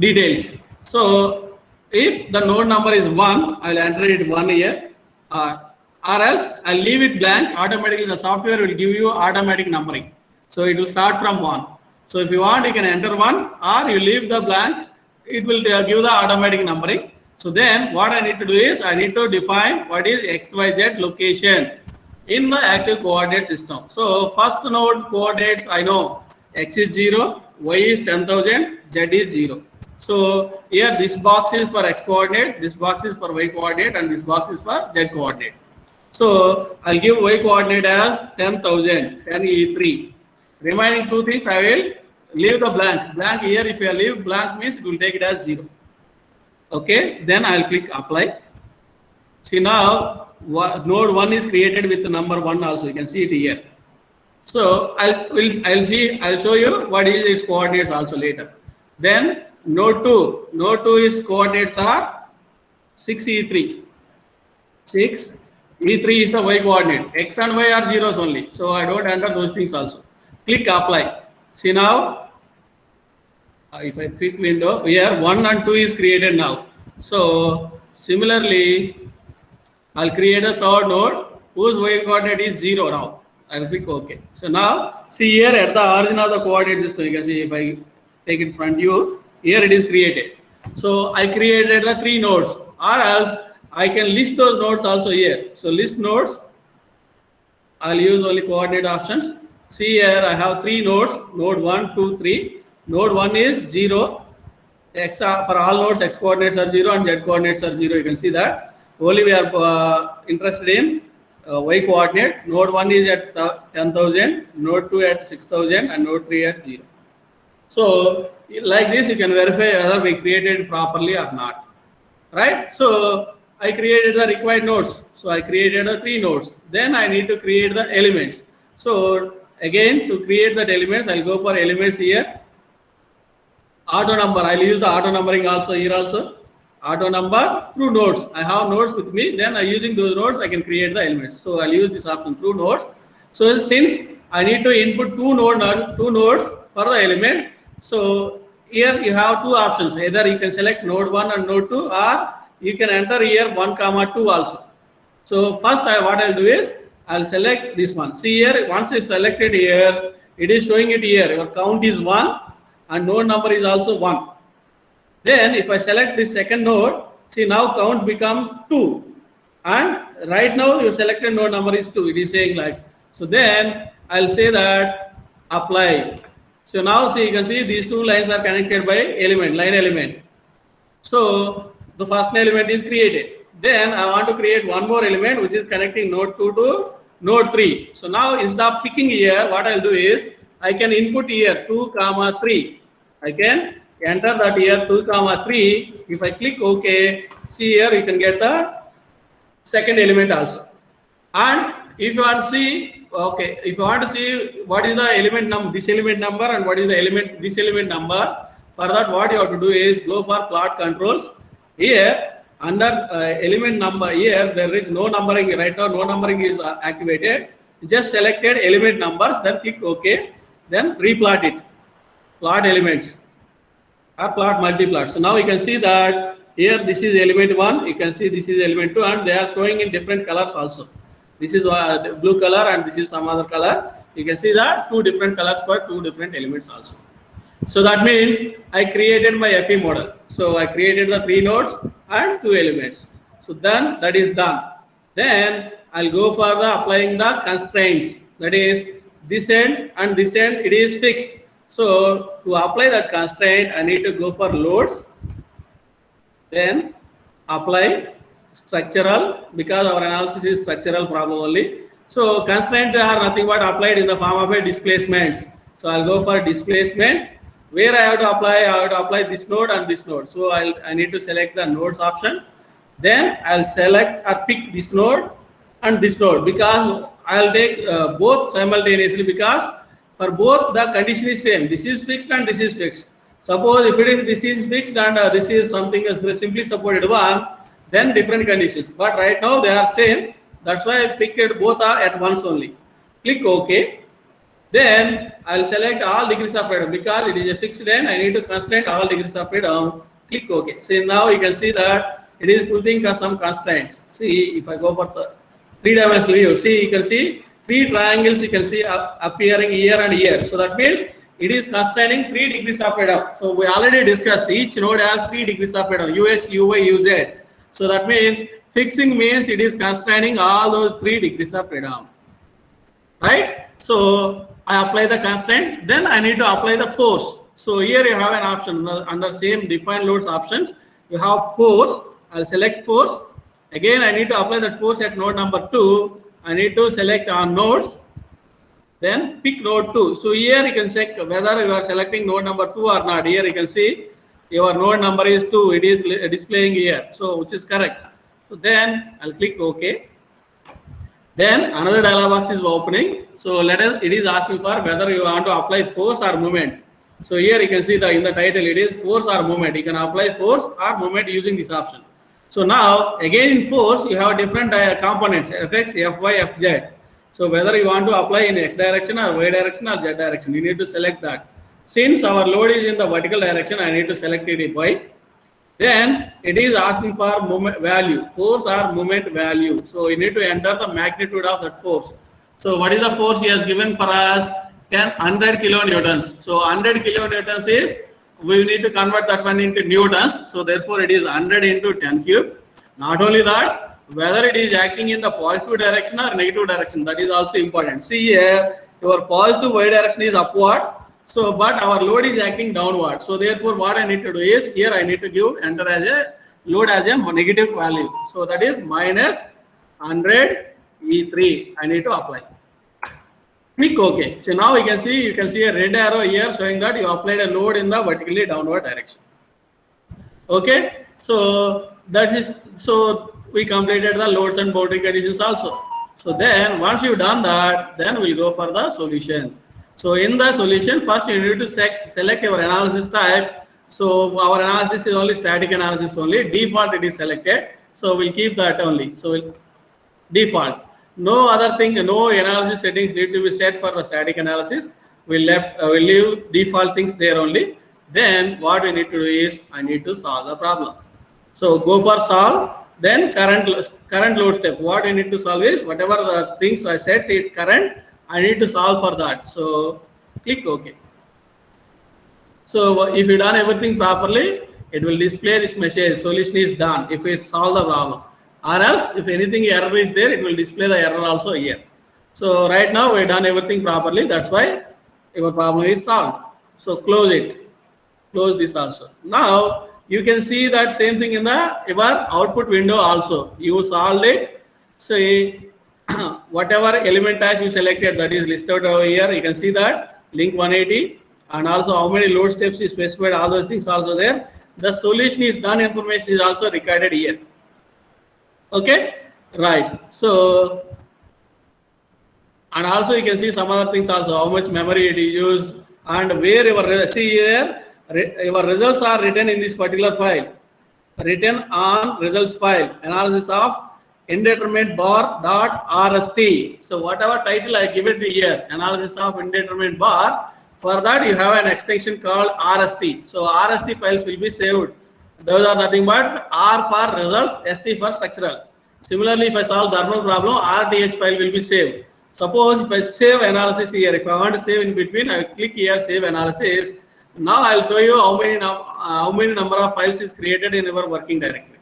details. So if the node number is 1, I'll enter it 1 here, or else I'll leave it blank. Automatically the software will give you automatic numbering. So it will start from 1. So if you want, you can enter 1, or you leave the blank, it will give the automatic numbering. So then what I need to do is I need to define what is XYZ location in the active coordinate system. So first node coordinates I know, X is 0, Y is 10,000, Z is 0. So here this box is for X coordinate, this box is for Y coordinate, and this box is for Z coordinate. So I'll give Y coordinate as 10,000, 10E3. Remaining two things I will leave the blank. Blank here, if you leave blank means it will take it as 0. Okay, then I'll click apply. See now node 1 is created with the number 1 also. You can see it here. So I'll show you what is its coordinates also later. Then node 2 is coordinates are 6E3. 6 E3 is the Y coordinate. X and Y are zeros only. So I don't enter those things also. Click apply. See now, if I click window, here 1 and 2 is created now. So similarly, I'll create a third node whose Y coordinate is 0 now. I'll click OK. So now see here at the origin of the coordinate system, you can see if I take it front view, here it is created. So I created the 3 nodes, or else I can list those nodes also here. So list nodes, I'll use only coordinate options. See here I have 3 nodes, node 1, 2, 3. Node 1 is 0. X for all nodes, X coordinates are 0 and Z coordinates are 0. You can see that. Only we are interested in Y coordinate. Node 1 is at 10,000, node 2 at 6,000, and node 3 at 0. So like this you can verify whether we created properly or not. Right? So I created the required nodes. So I created the 3 nodes. Then I need to create the elements. So again, to create that elements, I'll go for elements here. Auto number, I'll use the auto numbering also here also. Auto number through nodes. I have nodes with me, then using those nodes I can create the elements. So I'll use this option through nodes. So since I need to input two nodes for the element, so here you have 2 options. Either you can select node 1 and node 2, or you can enter here 1, 2 also. So first what I'll do is I'll select this one. See here, once it's selected here, it is showing it here. Your count is 1 and node number is also 1. Then if I select this second node, see now count become 2. And right now your selected node number is 2. It is saying like, so then I'll say that apply. So now see, you can see these 2 lines are connected by line element. So the first element is created. Then I want to create one more element which is connecting node 2 to node 3. So now instead of picking here, what I'll do is I can input here 2, 3. I can enter that here 2, 3. If I click OK, see here you can get the second element also. And if you want to see, okay, if you want to see what is the element number, this element number, and what is the this element number, for that what you have to do is go for plot controls. Here under element number here, there is no numbering right now. No numbering is activated. Just selected element numbers, then click OK. Then replot it. Plot elements or plot multiplot. So now you can see that here this is element 1. You can see this is element 2, and they are showing in different colors also. This is blue color and this is some other color. You can see that 2 different colors for 2 different elements also. So that means I created my FE model. So I created the 3 nodes and 2 elements. So then that is done. Then I'll go for the applying the constraints. That is this end and this end, it is fixed. So to apply that constraint, I need to go for loads. Then apply structural, because our analysis is structural problem only. So constraints are nothing but applied in the form of a displacements. So I'll go for displacement. Where I have to apply this node and this node. So I need to select the nodes option. Then I'll select or pick this node and this node, because I'll take both simultaneously, because for both the condition is same. This is fixed and this is fixed. Suppose if it is this is fixed and this is something simply supported one, then different conditions. But right now they are same. That's why I picked it both are at once only. Click OK. Then I'll select all degrees of freedom, because it is a fixed end. I need to constraint all degrees of freedom. Click OK. See, now you can see that it is putting some constraints. See, if I go for the 3-dimensional view, see, you can see 3 triangles. You can see appearing here and here. So that means it is constraining 3 degrees of freedom. So we already discussed each node has 3 degrees of freedom: UX, UY, UZ. So that means fixing means it is constraining all those 3 degrees of freedom. Right? So I apply the constraint, then I need to apply the force. So here you have an option under same define loads options. You have force. I'll select force. Again, I need to apply that force at node number 2. I need to select on nodes. Then pick node 2. So here you can check whether you are selecting node number 2 or not. Here you can see your node number is 2. It is displaying here. So which is correct. So then I'll click OK. Then another dialog box is opening. So it is asking for whether you want to apply force or moment. So here you can see that in the title it is force or moment. You can apply force or moment using this option. So now again in force you have different components: Fx, Fy, Fz. So whether you want to apply in X direction or Y direction or Z direction, you need to select that. Since our load is in the vertical direction, I need to select it Y. Then it is asking for moment value, force or moment value. So you need to enter the magnitude of that force. So what is the force he has given for us? 100 kilonewtons. So 100 kilonewtons is, we need to convert that one into newtons. So therefore it is 100 into 10 cube. Not only that, whether it is acting in the positive direction or negative direction, that is also important. See here, your positive Y direction is upward. So, but our load is acting downward. So therefore what I need to do is, here I need to enter as a load as a negative value. So that is minus 100 E3. I need to apply. Click OK. So now you can see a red arrow here showing that you applied a load in the vertically downward direction. Okay. So that is, so we completed the loads and boundary conditions also. So then once you've done that, then we'll go for the solution. So in the solution, first you need to select your analysis type. So our analysis is only static analysis only. Default it is selected. So we'll keep that only. So we'll default. No other thing, no analysis settings need to be set for the static analysis. We'll leave default things there only. Then what we need to do is, I need to solve the problem. So go for solve. Then current load step. What I need to solve is whatever the things I set it current, I need to solve for that. So click OK. So if you done everything properly, it will display this message: solution is done. If it solve the problem, or else if anything error is there, it will display the error also here. So right now we done everything properly. That's why your problem is solved. So close it. Close this also. Now you can see that same thing in your output window also. You solved it. Say whatever element type you selected, that is listed over here. You can see that link 180, and also how many load steps you specified, all those things also there. The solution is done information is also recorded here. Okay, right. So, and also you can see some other things also, how much memory it is used, and where your, see here, your results are written in this particular file. written on results file, analysis of indeterminate bar dot rst. So whatever title I give it here, analysis of indeterminate bar, for that you have an extension called rst. So rst files will be saved. Those are nothing but R for results, st for structural. Similarly, if I solve thermal problem, RDH file will be saved. Suppose if I save analysis here, if I want to save in between, I will click here, save analysis. Now I will show you how many number of files is created in our working directory.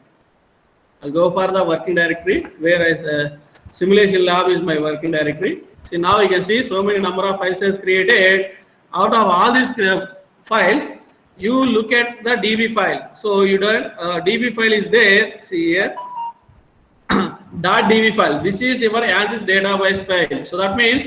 I'll go for the working directory, where simulation lab is my working directory. See, now you can see so many number of files is created. Out of all these files, you look at the DB file. So you don't DB file is there. See here. .db file. This is your ANSYS database file. So that means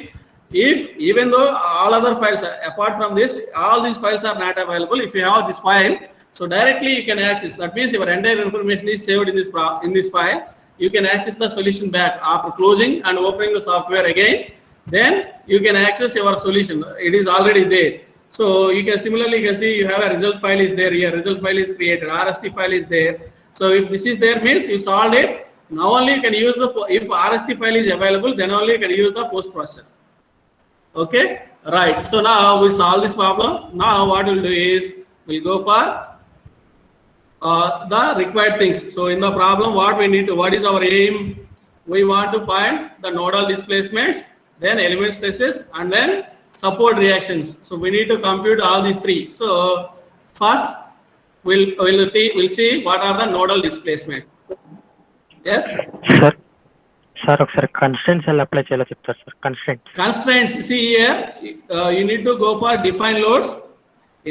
if even though all other files apart from this, all these files are not available, if you have this file, so directly you can access. That means your entire information is saved in this file. You can access the solution back after closing and opening the software again. Then you can access your solution. It is already there. So you can similarly you can see you have a result file is there here. Result file is created. RST file is there. So if this is there means you solved it. Now only you can use the, if RST file is available, then only you can use the post processor. Okay, right. So now we solve this problem. Now what we'll do is we'll go for the required things. So in the problem, what is our aim? We want to find the nodal displacements, then element stresses, and then support reactions. So we need to compute all these three. So first we'll see what are the nodal displacements. Yes, sir. Sir, ఒకసారి constraints ఎలా apply చేయాలో చెప్తారు sir. Constraints. See here, you need to go for define loads.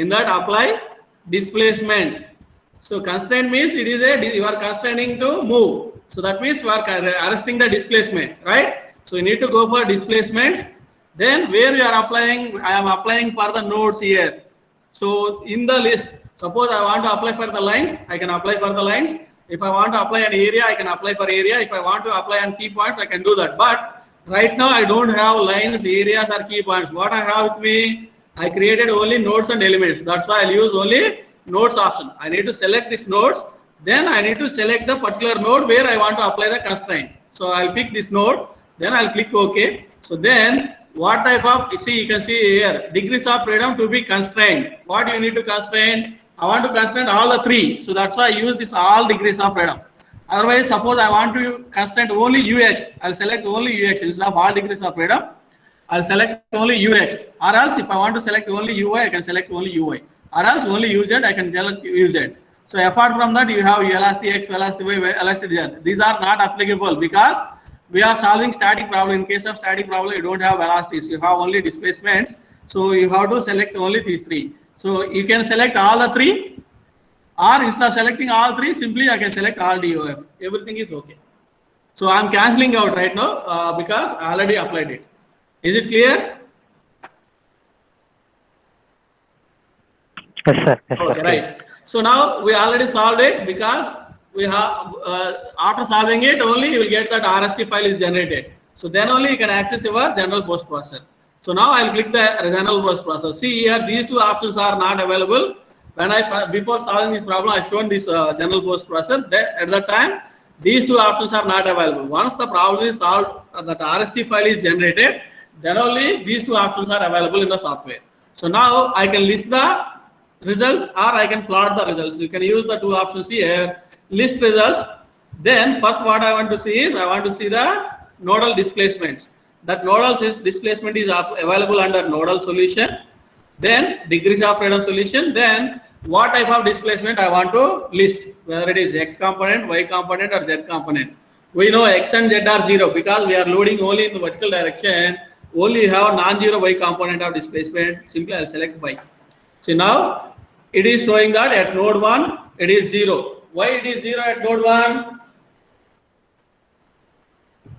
In that, apply displacement. So constraint means it is you are constraining to move. So that means you are arresting the displacement, right? So you need to go for displacements. Then where you are applying, I am applying for the nodes here. So in the list, suppose I want to apply for the lines, I can apply for the lines. If I want to apply an area, I can apply for area. If I want to apply on key points, I can do that. But right now, I don't have lines, areas, or key points. What I have with me, I created only nodes and elements. That's why I'll use only nodes option. I need to select this nodes. Then I need to select the particular node where I want to apply the constraint. So I'll pick this node. Then I'll click OK. So then what type of, see, you can see here, degrees of freedom to be constrained. What do you need to constrain? I want to constrain all the three. So that's why I use this all degrees of freedom. Otherwise, suppose I want to constrain only UX. I'll select only UX instead of all degrees of freedom. I'll select only UX. Or else if I want to select only UI, I can select only UI. Or else only UZ, I can select UZ. So apart from that, you have velocity X, velocity Y, velocity Z. These are not applicable because we are solving static problem. In case of static problem, you don't have velocities. You have only displacements. So you have to select only these three. So you can select all the three, or instead of selecting all three, simply I can select all DOF. Everything is okay. So I'm cancelling out right now because I already applied it. Is it clear? Yes, sir. Yes, okay, sir. Right. So now we already solved it because we have after solving it only you will get that RST file is generated. So then only you can access your general post processor. So now I'll click the general post processor. See here, these two options are not available. When before solving this problem, I've shown this general post processor. At that time, these two options are not available. Once the problem is solved, that RST file is generated, then only these two options are available in the software. So now I can list the result or I can plot the results. You can use the two options here. List results. Then first what I want to see is I want to see the nodal displacements. That nodal displacement is available under nodal solution. Then degrees of freedom solution. Then what type of displacement I want to list, whether it is X component, Y component, or Z component. We know X and Z are 0 because we are loading only in the vertical direction. Only have non-zero Y component of displacement. Simply I'll select Y. So now it is showing that at node 1 it is 0. Why it is 0 at node 1?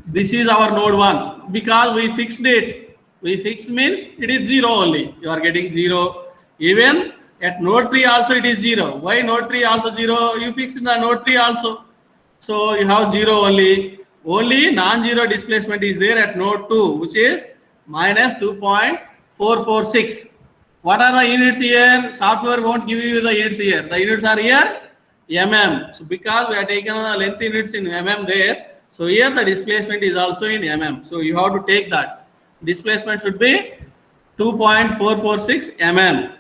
This is our node 1 because we fixed it. We fixed means it is 0 only. You are getting 0. Even at node 3 also it is 0. Why node 3 also 0? You fix in the node 3 also. So you have 0 only. Only non-zero displacement is there at node 2, which is minus 2.446. What are the units here? Software won't give you the units here. The units are here. mm. So because we are taken length units in mm there, so here the displacement is also in mm. So you have to take that. Displacement should be 2.446 mm.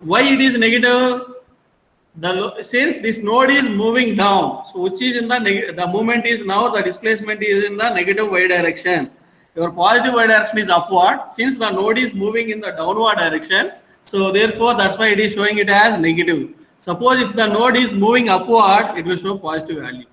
Why it is negative? Since this node is moving down, so which is in the movement is now the displacement is in the negative y direction. Your positive y direction is upward. Since the node is moving in the downward direction, so therefore that's why it is showing it as negative. Suppose if the node is moving upward, it will show positive value.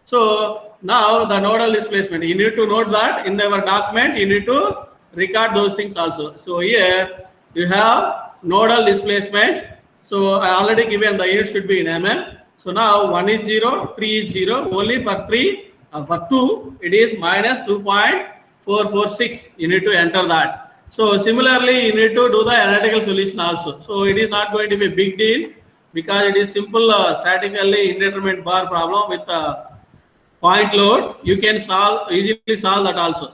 So now the nodal displacement, you need to note that in our document, you need to record those things also. So here you have nodal displacement. So I already given the unit should be in mm. So now 1 is 0, 3 is 0. Only for 3, for 2, it is minus 2.446. You need to enter that. So similarly, you need to do the analytical solution also. So it is not going to be a big deal because it is simple statically indeterminate bar problem with point load. You can easily solve that also.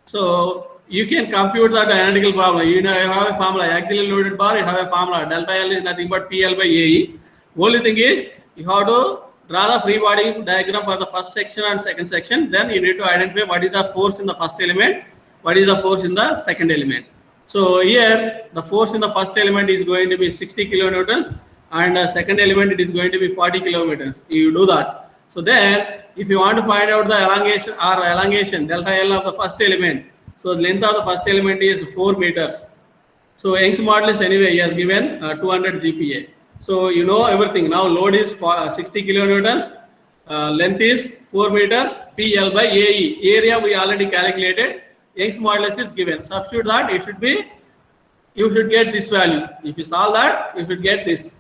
So you can compute that analytical problem. You know, you have a formula, axially loaded bar, you have a formula. Delta L is nothing but PL by AE. Only thing is, you have to draw the free body diagram for the first section and second section. Then you need to identify what is the force in the first element, what is the force in the second element. So here, the force in the first element is going to be 60 kilonewtons, and the second element it is going to be 40 kilonewtons. You do that. So then, if you want to find out the elongation delta L of the first element, so the length of the first element is 4 meters. So Young's modulus anyway he has given 200 GPa. So you know everything. Now load is 60 kilonewtons, length is 4 meters, PL by AE. Area we already calculated. Young's modulus is given. Substitute that, you should get this value. If you solve that, you should get this.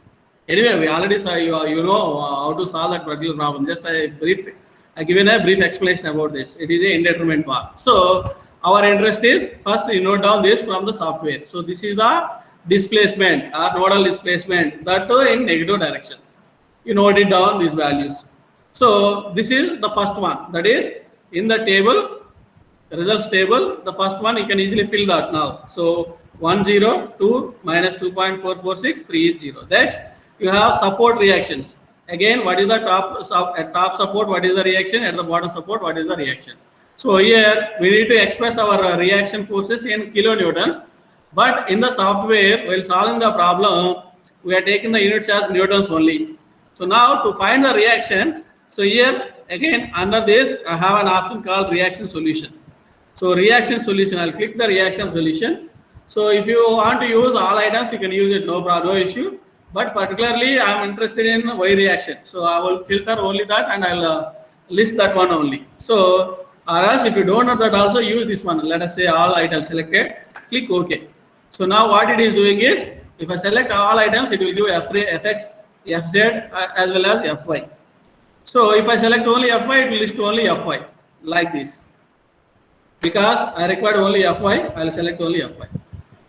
Anyway, we already saw you know how to solve that particular problem. Just I given a brief explanation about this. It is a indeterminate bar. So our interest is first you note down this from the software. So this is the displacement or nodal displacement, that too in negative direction. You note it down these values. So this is the first one, that is in the table, the results table. The first one you can easily fill that now. So 1 0 2 minus 2.446 3 is 0. Next you have support reactions. Again, what is the at top support, what is the reaction, at the bottom support, what is the reaction. So here we need to express our reaction forces in kilonewtons, but in the software while solving the problem we are taking the units as newtons only. So now to find the reaction, so here again under this I have an option called reaction solution. So reaction solution, I'll click the reaction solution. So if you want to use all items you can use it, no issue. But particularly I am interested in Y reaction. So I will filter only that and I'll list that one only. So or else if you don't know that also use this one. Let us say all items selected, click OK. So now what it is doing is, if I select all items, it will give Fx, Fz as well as Fy. So if I select only Fy, it will list only Fy like this. Because I required only Fy, I will select only Fy.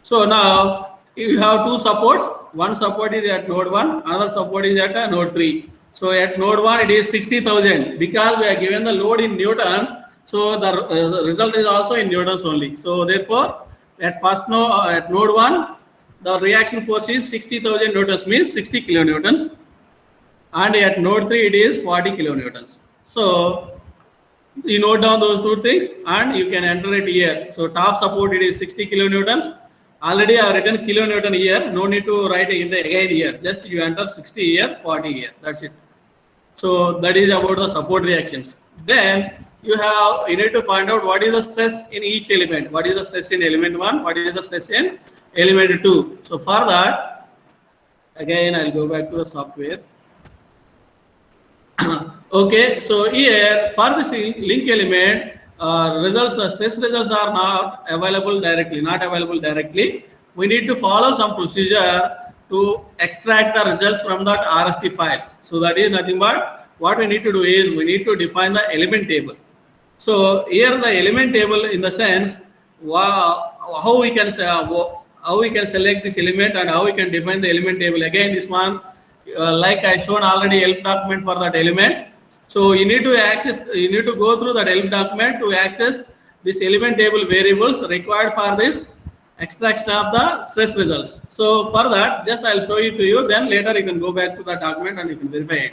So now you have two supports. One support is at node 1, another support is at node 3. So at node 1 it is 60,000 because we are given the load in newtons. So the result is also in newtons only. So therefore, at node 1, the reaction force is 60,000 newtons, means 60 kilonewtons, and at node 3 it is 40 kilonewtons. So you note down those two things and you can enter it here. So top support it is 60 kilonewtons. Already I have written kilonewton here. No need to write it again here. Just you enter 60 here, 40 here. That's it. So that is about the support reactions. Then you need to find out what is the stress in each element. What is the stress in element 1? What is the stress in element 2? So for that, again I'll go back to the software. Okay, so here for this link element, stress results are not available directly. We need to follow some procedure to extract the results from that RST file. So that is nothing but what we need to do is we need to define the element table. So here the element table in the sense how we can select this element and how we can define the element table. Again, this one like I shown already help document for that element. So you need to go through that help document to access this element table variables required for this extraction of the stress results. So for that, just I'll show it to you. Then later you can go back to the document and you can verify it.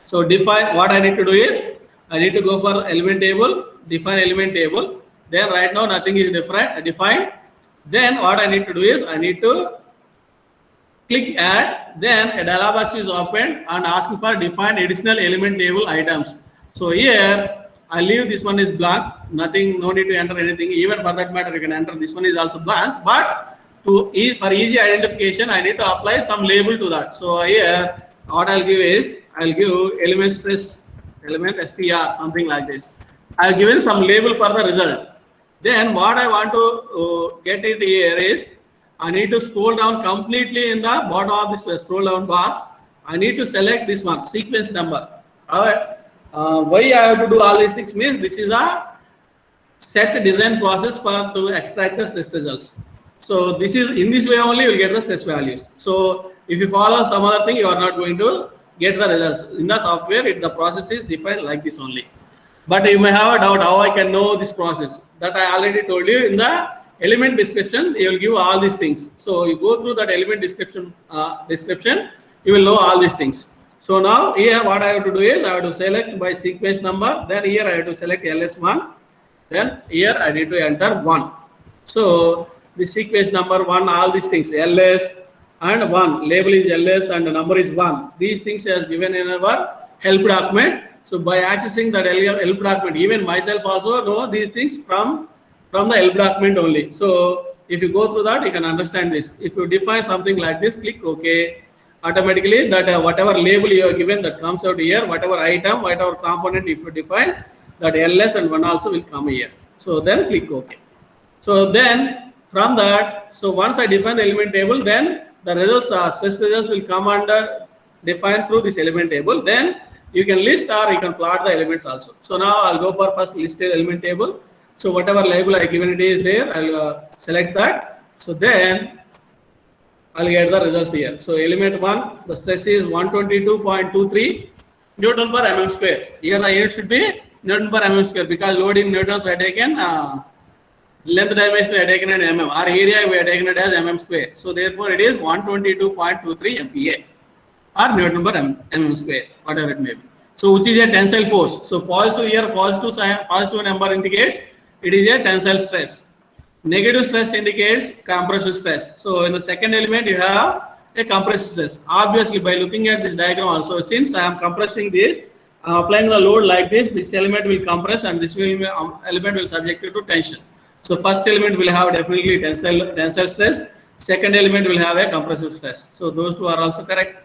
So define, what I need to do is, I need to go for element table, define element table. Then right now nothing is defined. Then what I need to do is, I need to click add. Then a dialog box is opened and asking for define additional element table items. So here I leave this one is blank, nothing, no need to enter anything. Even for that matter, you can enter this one is also blank. But for easy identification, I need to apply some label to that. So here, what I'll give is, I'll give element stress, element str, something like this. I've given some label for the result. Then what I want to get it here is, I need to scroll down completely in the bottom of this scroll down box. I need to select this one, sequence number. Why I have to do all these things means this is a set design process for to extract the stress results. So this is, in this way only you will get the stress values. So if you follow some other thing, you are not going to get the results. In the software, the process is defined like this only. But you may have a doubt how I can know this process. That I already told you in the element description, you will give all these things. So you go through that element description, you will know all these things. So now here what I have to do is, I have to select by sequence number. Then here I have to select LS1. Then here I need to enter 1. So the sequence number 1, all these things, LS and 1, label is LS and the number is 1. These things as given in our help document. So by accessing that help document, even myself also know these things from the help document only. So if you go through that, you can understand this. If you define something like this, click OK. Automatically that whatever label you have given that comes out here, whatever item, whatever component if you define, that LS and 1 also will come here. So then click OK. So then from that, so once I define the element table, then the results, stress results will come under defined through this element table. Then you can list or you can plot the elements also. So now I'll go for first listed element table. So whatever label I given it is there, I'll select that. So then I'll get the results here. So element 1, the stress is 122.23 Newton per mm square. Here the unit should be Newton per mm square because load in newtons we have taken, length dimension we have taken in mm, our area we have taken it as mm square. So therefore it is 122.23 MPa or Newton per mm square, whatever it may be. So which is a tensile force. So positive here, positive number indicates it is a tensile stress. Negative stress indicates compressive stress. So in the second element you have a compressive stress. Obviously by looking at this diagram also, since I am compressing this, applying the load like this element will compress and this element will subject to tension. So first element will have definitely tensile stress. Second element will have a compressive stress. So those two are also correct.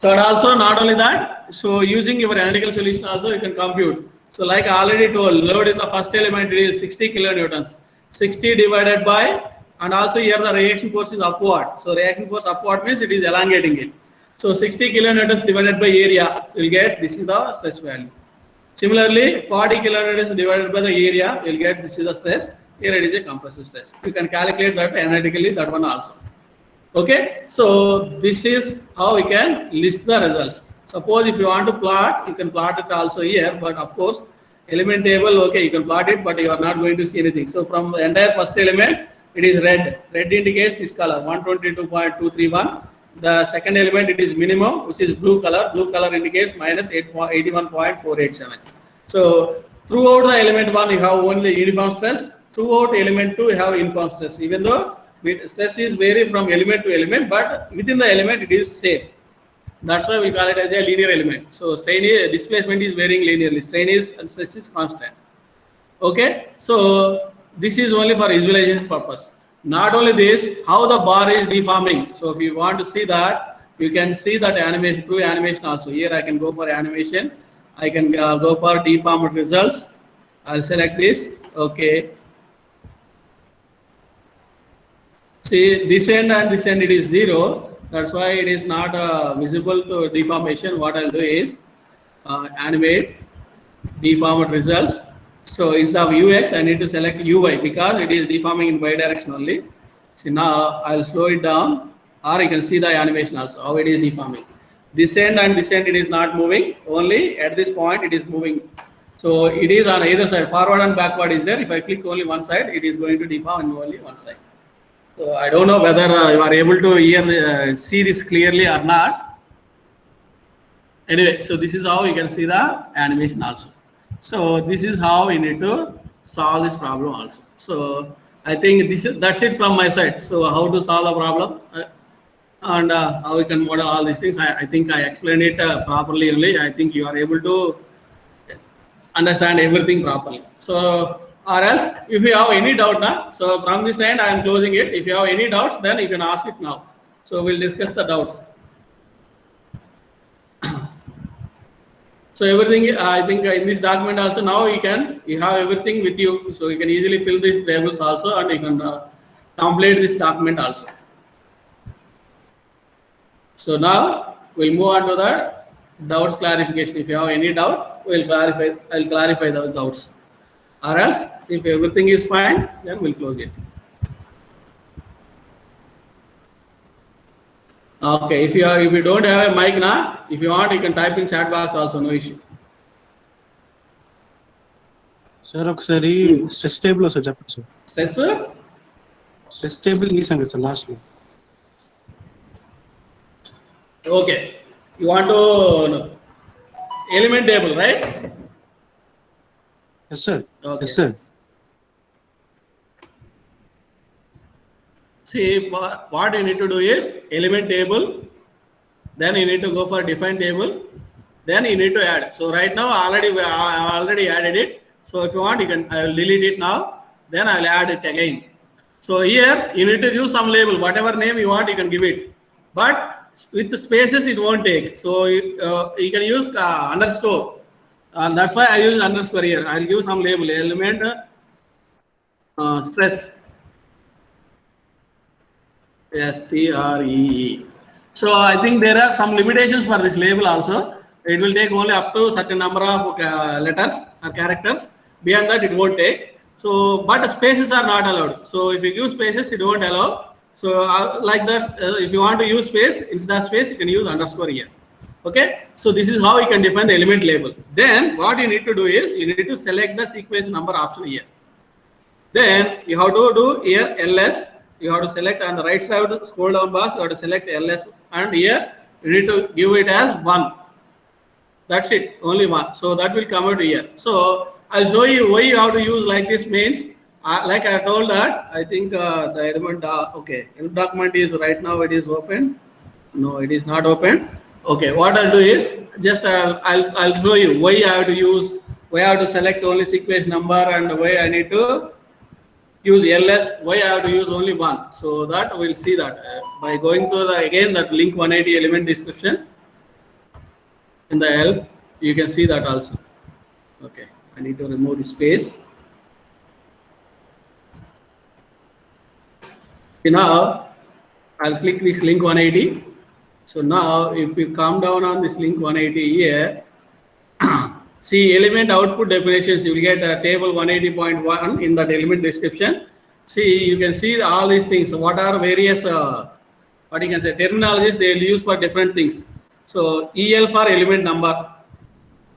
Third also, not only that, so using your analytical solution also you can compute. So like I already told, load in the first element it is 60 kilonewtons. 60 divided by, and also here the reaction force is upward. So reaction force upward means it is elongating it. So 60 kilonewtons divided by area, you will get this is the stress value. Similarly, 40 kilonewtons divided by the area, you will get this is the stress. Here it is a compressive stress. You can calculate that analytically, that one also. Okay, so this is how we can list the results. Suppose if you want to plot, you can plot it also here, but of course, element table, okay, you can plot it, but you are not going to see anything. So from the entire first element, it is red. Red indicates this color, 122.231. The second element, it is minimum, which is blue color. Blue color indicates minus 81.487. So throughout the element 1, you have only uniform stress. Throughout element 2, you have uniform stress. Even though stress is vary from element to element, but within the element, it is same. That's why we call it as a linear element. So strain is, displacement is varying linearly. Strain is and stress is constant. Okay. So this is only for visualization purpose. Not only this, how the bar is deforming. So if you want to see that, you can see that animation through animation also. Here I can go for animation. I can go for deformed results. I'll select this. Okay. See this end and this end it is 0. That's why it is not visible to deformation. What I'll do is animate deformed results. So instead of UX, I need to select UI because it is deforming in Y direction only. See now I'll slow it down, or you can see the animation also how it is deforming. This end and this end it is not moving. Only at this point it is moving. So it is on either side, forward and backward is there. If I click only one side, it is going to deform on only one side. So I don't know whether you are able to hear, see this clearly or not. Anyway, so this is how you can see the animation also. So this is how we need to solve this problem also. So I think that's it from my side. So how to solve the problem and how we can model all these things. I think I explained it properly only. I think you are able to understand everything properly. So or else if you have any doubt now, so from this end I am closing it. If you have any doubts, then you can ask it now. So we'll discuss the doubts. So everything, I think in this document also now you have everything with you. So you can easily fill these tables also, and you can complete this document also. So now we'll move on to the doubts clarification. If you have any doubt, I'll clarify those doubts. Or else, if everything is fine, then we'll close it. Okay, if you don't have a mic now, if you want, you can type in chat box also, no issue. Sir ఒకసారి stress table sir చెప్పండి sir. Stress table ఈ సంగతి sir last లో. Okay, you want to element table, right? Yes sir. Okay. Yes sir. See, what you need to do is element table, then you need to go for define table, then you need to add. So right now I already added it. So if you want, I will delete it now, then I will add it again. So here you need to give some label, whatever name you want, you can give it. But with the spaces, it won't take. So you can use underscore. That's why I use underscore here. I'll give some label, element stress. STREE. So I think there are some limitations for this label also. It will take only up to certain number of letters or characters. Beyond that, it won't take. So, but spaces are not allowed. So if you give spaces, it won't allow. So like that, if you want to use space, instead of space, you can use underscore here. Okay. So this is how you can define the element label. Then what you need to do is you need to select the sequence number option here. Then you have to do here ls. You have to select on the right side, scroll down box, you have to select ls, and here you need to give it as 1. That's it, only 1. So that will come out here. So I'll show you why you have to use like this means. Like I told that, I think the element, okay, document is right now, it is open. No, it is not open. Okay, what I'll do is just I'll show you why I have to use, why I have to select only sequence number, and why I need to use ls, why I have to use only 1. So that we'll see that by going to again that link 180 element description in the help, you can see that also. Okay, I need to remove the space. Okay, now I'll click this link 180. So now if you come down on this link 180 here, see element output definitions, you will get a table 180.1 in that element description. See, you can see all these things. So what are various, what you can say, terminologies they will use for different things. So EL for element number,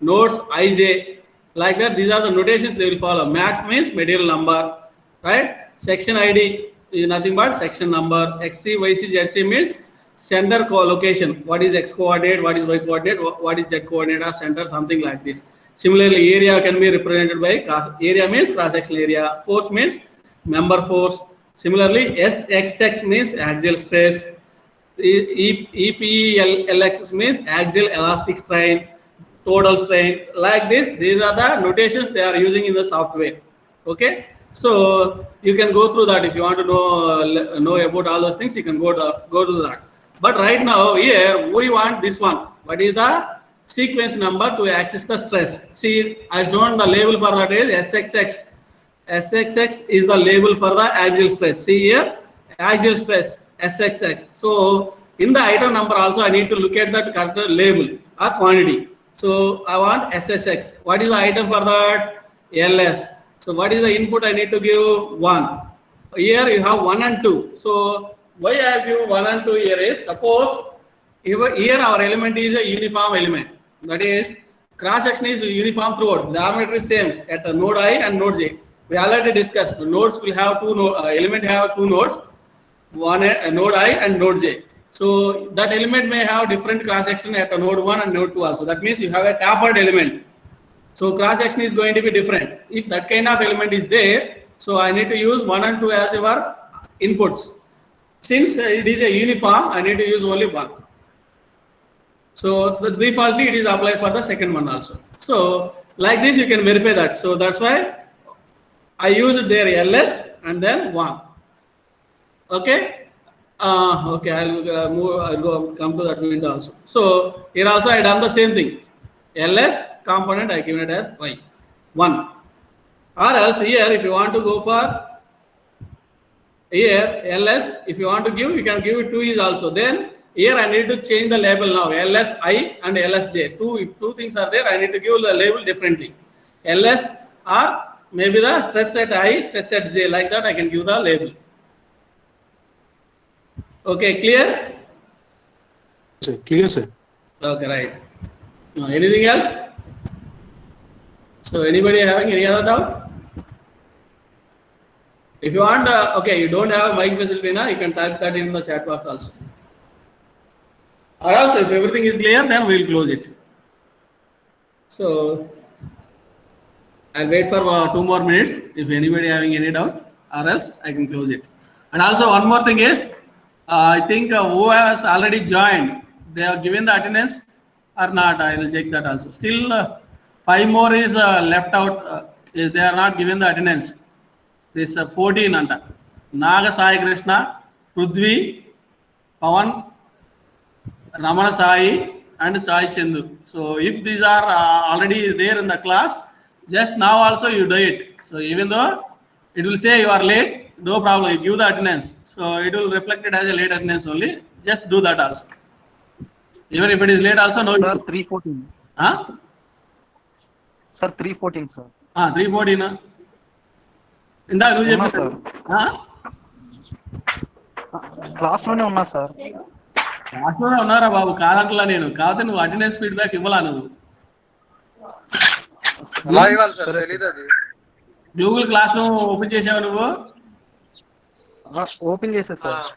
nodes IJ, like that. These are the notations they will follow. MAX means material number, right? Section ID is nothing but section number. XC, YC, ZC means center location. What is X coordinate? What is Y coordinate? What is Z coordinate of center? Something like this. Similarly, area can be represented by area means cross-sectional area. Force means member force. Similarly, SXX means axial stress. EPLX means axial elastic strain, total strain. Like this, these are the notations they are using in the software. Okay. So you can go through that if you want to know about all those things. You can go to that. But right now here we want this one. What is the sequence number to access the stress? See, I shown the label for that is SXX. SXX is the label for the axial stress. See here, axial stress SXX. So in the item number also I need to look at that correct label or quantity. So I want SSX. What is the item for that? LS. So what is the input I need to give? 1. Here you have 1 and 2. So why I have given 1 and 2 here is, suppose here our element is a uniform element. That is, cross section is uniform throughout. The diameter is same at node I and node J. We already discussed the nodes will have element have 2 nodes. one at node I and node J. So that element may have different cross section at a node 1 and node 2 also. That means you have a tapered element. So cross section is going to be different. If that kind of element is there, so I need to use 1 and 2 as our inputs. Since it is a uniform, I need to use only 1. So the defaultly it is applied for the second one also. So like this you can verify that. So that's why I use there ls and then 1. Okay. Okay, I'll move. I'll come to that window also. So here also I done the same thing. ls component I given it as y 1. Or else here if you want to go for here ls, if you want to give, you can give it 2 is also. Then here I need to change the label now. lsi and lsj. If two things are there, I need to give the label differently. ls or maybe the stress at I, stress at j, like that I can give the label. Okay, clear? Sir, clear, sir. Okay, right. Anything else? So anybody having any other doubt? If you want, okay, you don't have mic facility now, you can type that in the chat box also. Or else, if everything is clear, then we will close it. So I'll wait for 2 more minutes. If anybody having any doubt, or else I can close it. And also one more thing is, I think who has already joined, they have given the attendance or not. I will check that also. Still 5 more is left out. Is they are not given the attendance. This 14 anta. Naga Sai Krishna, Prudvi, Pavan, Ramana Sai and Chai Chendu. So if these are already there in the class, just now also you do it. So even though it will say you are late, no problem, you give the attendance. So it will reflect it as a late attendance only. Just do that also. Even if it is late also, no. Sir, 314. Huh? Sir, 314, sir. 314. ఇందా నువ్వు చెప్పు. క్లాస్లోనే ఉన్నా sir. క్లాస్లోనే ఉన్నారా బాబు, కాదంటలా నేను. కాకపోతే నువ్వు attendance feedback ఇవ్వాలా నువ్వు? గూగుల్ క్లాస్ రూమ్ ఓపెన్ చేసావు నువ్వు? ఓపెన్ చేసా సార్.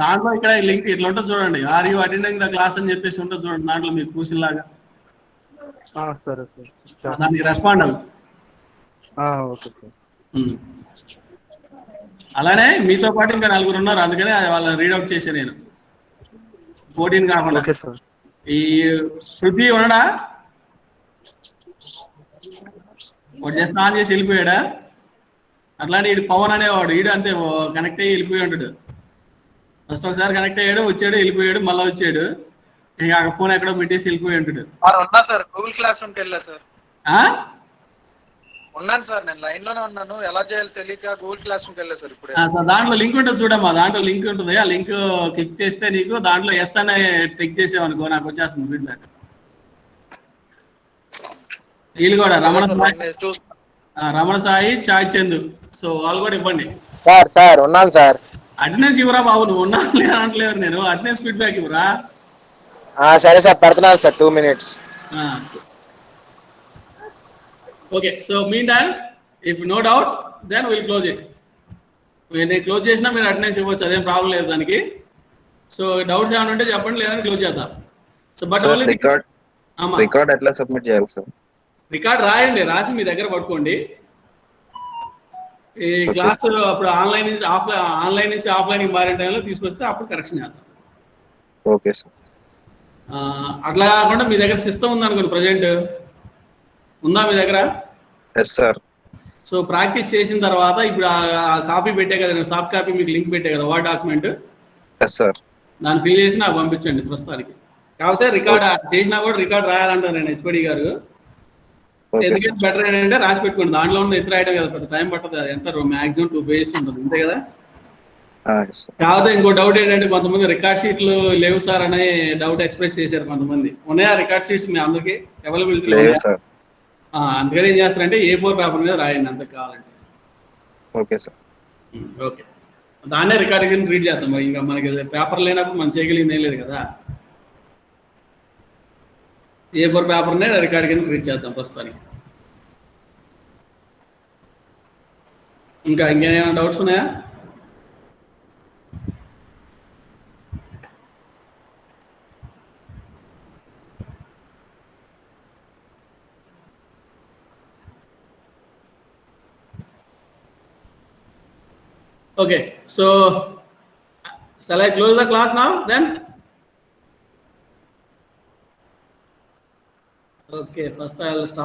దాంట్లో ఇక్కడ లింక్ ఇట్లా ఉంటుంది చూడండి, are you attending the class అని చెప్పేసి ఉంటుంది చూడండి, దాంట్లో మీరు క్వశ్చన్ లాగా. సరే సార్. దానికి రెస్పాండ్ అవ్వు. Okay sir. అలానే మీతో పాటు ఇంకా 4 ఉన్నారు, అందుకనే వాళ్ళని రీడౌట్ చేశాను నేను. 14 కాకుండా. ఈ పృథ్వీ ఉన్నాడా? వాడు జస్ట్ ఆన్ చేసి వెళ్ళిపోయాడా? అట్లాంటి వీడు పవన్ అనేవాడు, వీడు అంతే కనెక్ట్ అయ్యి వెళ్ళిపోయి ఉంటాడు. ఫస్ట్ ఒకసారి కనెక్ట్ అయ్యాడు, వచ్చాడు, వెళ్ళిపోయాడు, మళ్ళీ వచ్చాడు, ఇక ఫోన్ ఎక్కడో పెట్టేసి వెళ్ళిపోయి ఉంటాడు. గూగుల్ క్లాస్ రూమ్కి వెళ్ళా సార్. ఉన్నాను సార్, నేను లైన్ లోనే ఉన్నాను. ఎలా చేయాలో తెలియక గూగుల్ క్లాస్ రూమ్కి వెళ్ళా సార్. ఇప్పుడు దాంట్లో లింక్ ఉంటుంది చూడమ్మా, దాంట్లో లింక్ ఉంటుంది. ఆ లింక్ క్లిక్ చేస్తే నీకు దాంట్లో ఎస్ అనే టిక్ చేసావు అనుకో, నాకు వచ్చేస్తుంది ఫీడ్బ్యాక్. వీళ్ళు కూడా రమణ సాయి, చాయ్ చందు, సో వాళ్ళు కూడా ఇవ్వండి. సార్ ఉన్నాను సార్. అటెండెన్స్ ఇవ్వరా బాబు, నువ్వు ఉన్నా అనట్లేదు నేను. అటెండెన్స్ ఫీడ్బ్యాక్ ఇవ్వరా? సరే సార్, పెడుతున్నాను sir. 2 minutes. Okay, so meantime, if no doubt, then we'll close it. నేను క్లోజ్ చేసినా మీరు అటెండెన్స్ ఇవ్వచ్చు, అదేం ప్రాబ్లం లేదు దానికి. సో డౌట్స్ ఏమైనా ఉంటే చెప్పండి, లేదని క్లోజ్ చేద్దాం. సో బట్ ఓన్లీ రికార్డ్ ఎట్లా సబ్మిట్ చేయాలి సార్? రికార్డ్ రాయండి, రాసి మీ దగ్గర పట్టుకోండి. ఈ క్లాస్ అప్పుడు ఆన్లైన్ నుంచి ఆఫ్లైన్కి మారిన టైంలో తీసుకొస్తే అప్పుడు కరెక్షన్ చేద్దాం. Okay sir. అట్లా కాకుండా మీ దగ్గర సిస్టమ్ ఉందనుకోండి, ప్రజెంట్ ఉందా మీ దగ్గర? Yes sir. సో ప్రాక్టీస్ చేసిన తర్వాత ఇప్పుడు ఆ కాపీ పెట్టే కదా, నేను సాఫ్ట్ కాపీ మీకు లింక్ పెట్టే కదా, వర్డ్ డాక్యుమెంట్. Yes sir. దాన్ని ఫిల్ చేసి నాకు పంపించండి ప్రస్తుతానికి. కాకపోతే రికార్డ్ చేసినా కూడా రికార్డ్ రాయాలంటారు నేను హెచ్ఓడి గారు. ఎందుకంటే బెటర్ ఏంటంటే రాసి పెట్టుకోండి, దాంట్లో ఉన్న ఎత్తు రాయడం కదా, పెద్ద టైం పట్టదు. ఎంత మ్యాక్సిమం 2 pages ఉంటుంది, అంతే కదా. కాకపోతే ఇంకో డౌట్ ఏంటంటే కొంతమంది రికార్డ్ షీట్లు లేవు సార్ అనే డౌట్ ఎక్స్ప్రెస్ చేశారు కొంతమంది. ఉన్నాయా రికార్డ్ షీట్స్ మీ అందరికి అవైలబిలిటీ? అందుకని ఏం చేస్తారంటే A4 పేపర్ మీద రాయండి అంత కావాలంటే. Okay sir. ఓకే, దాన్నే రికార్డ్ కింద ట్రీట్ చేద్దాం. మరి ఇంకా మనకి పేపర్ లేనప్పుడు మనం చేయగలిగింది ఏం లేదు కదా. A4 పేపర్నే రికార్డ్ కింద ట్రీట్ చేద్దాం ప్రస్తుతానికి. ఇంకా ఇంకేమైనా డౌట్స్ ఉన్నాయా? Okay, so shall I close the class now then? Okay, first I will stop.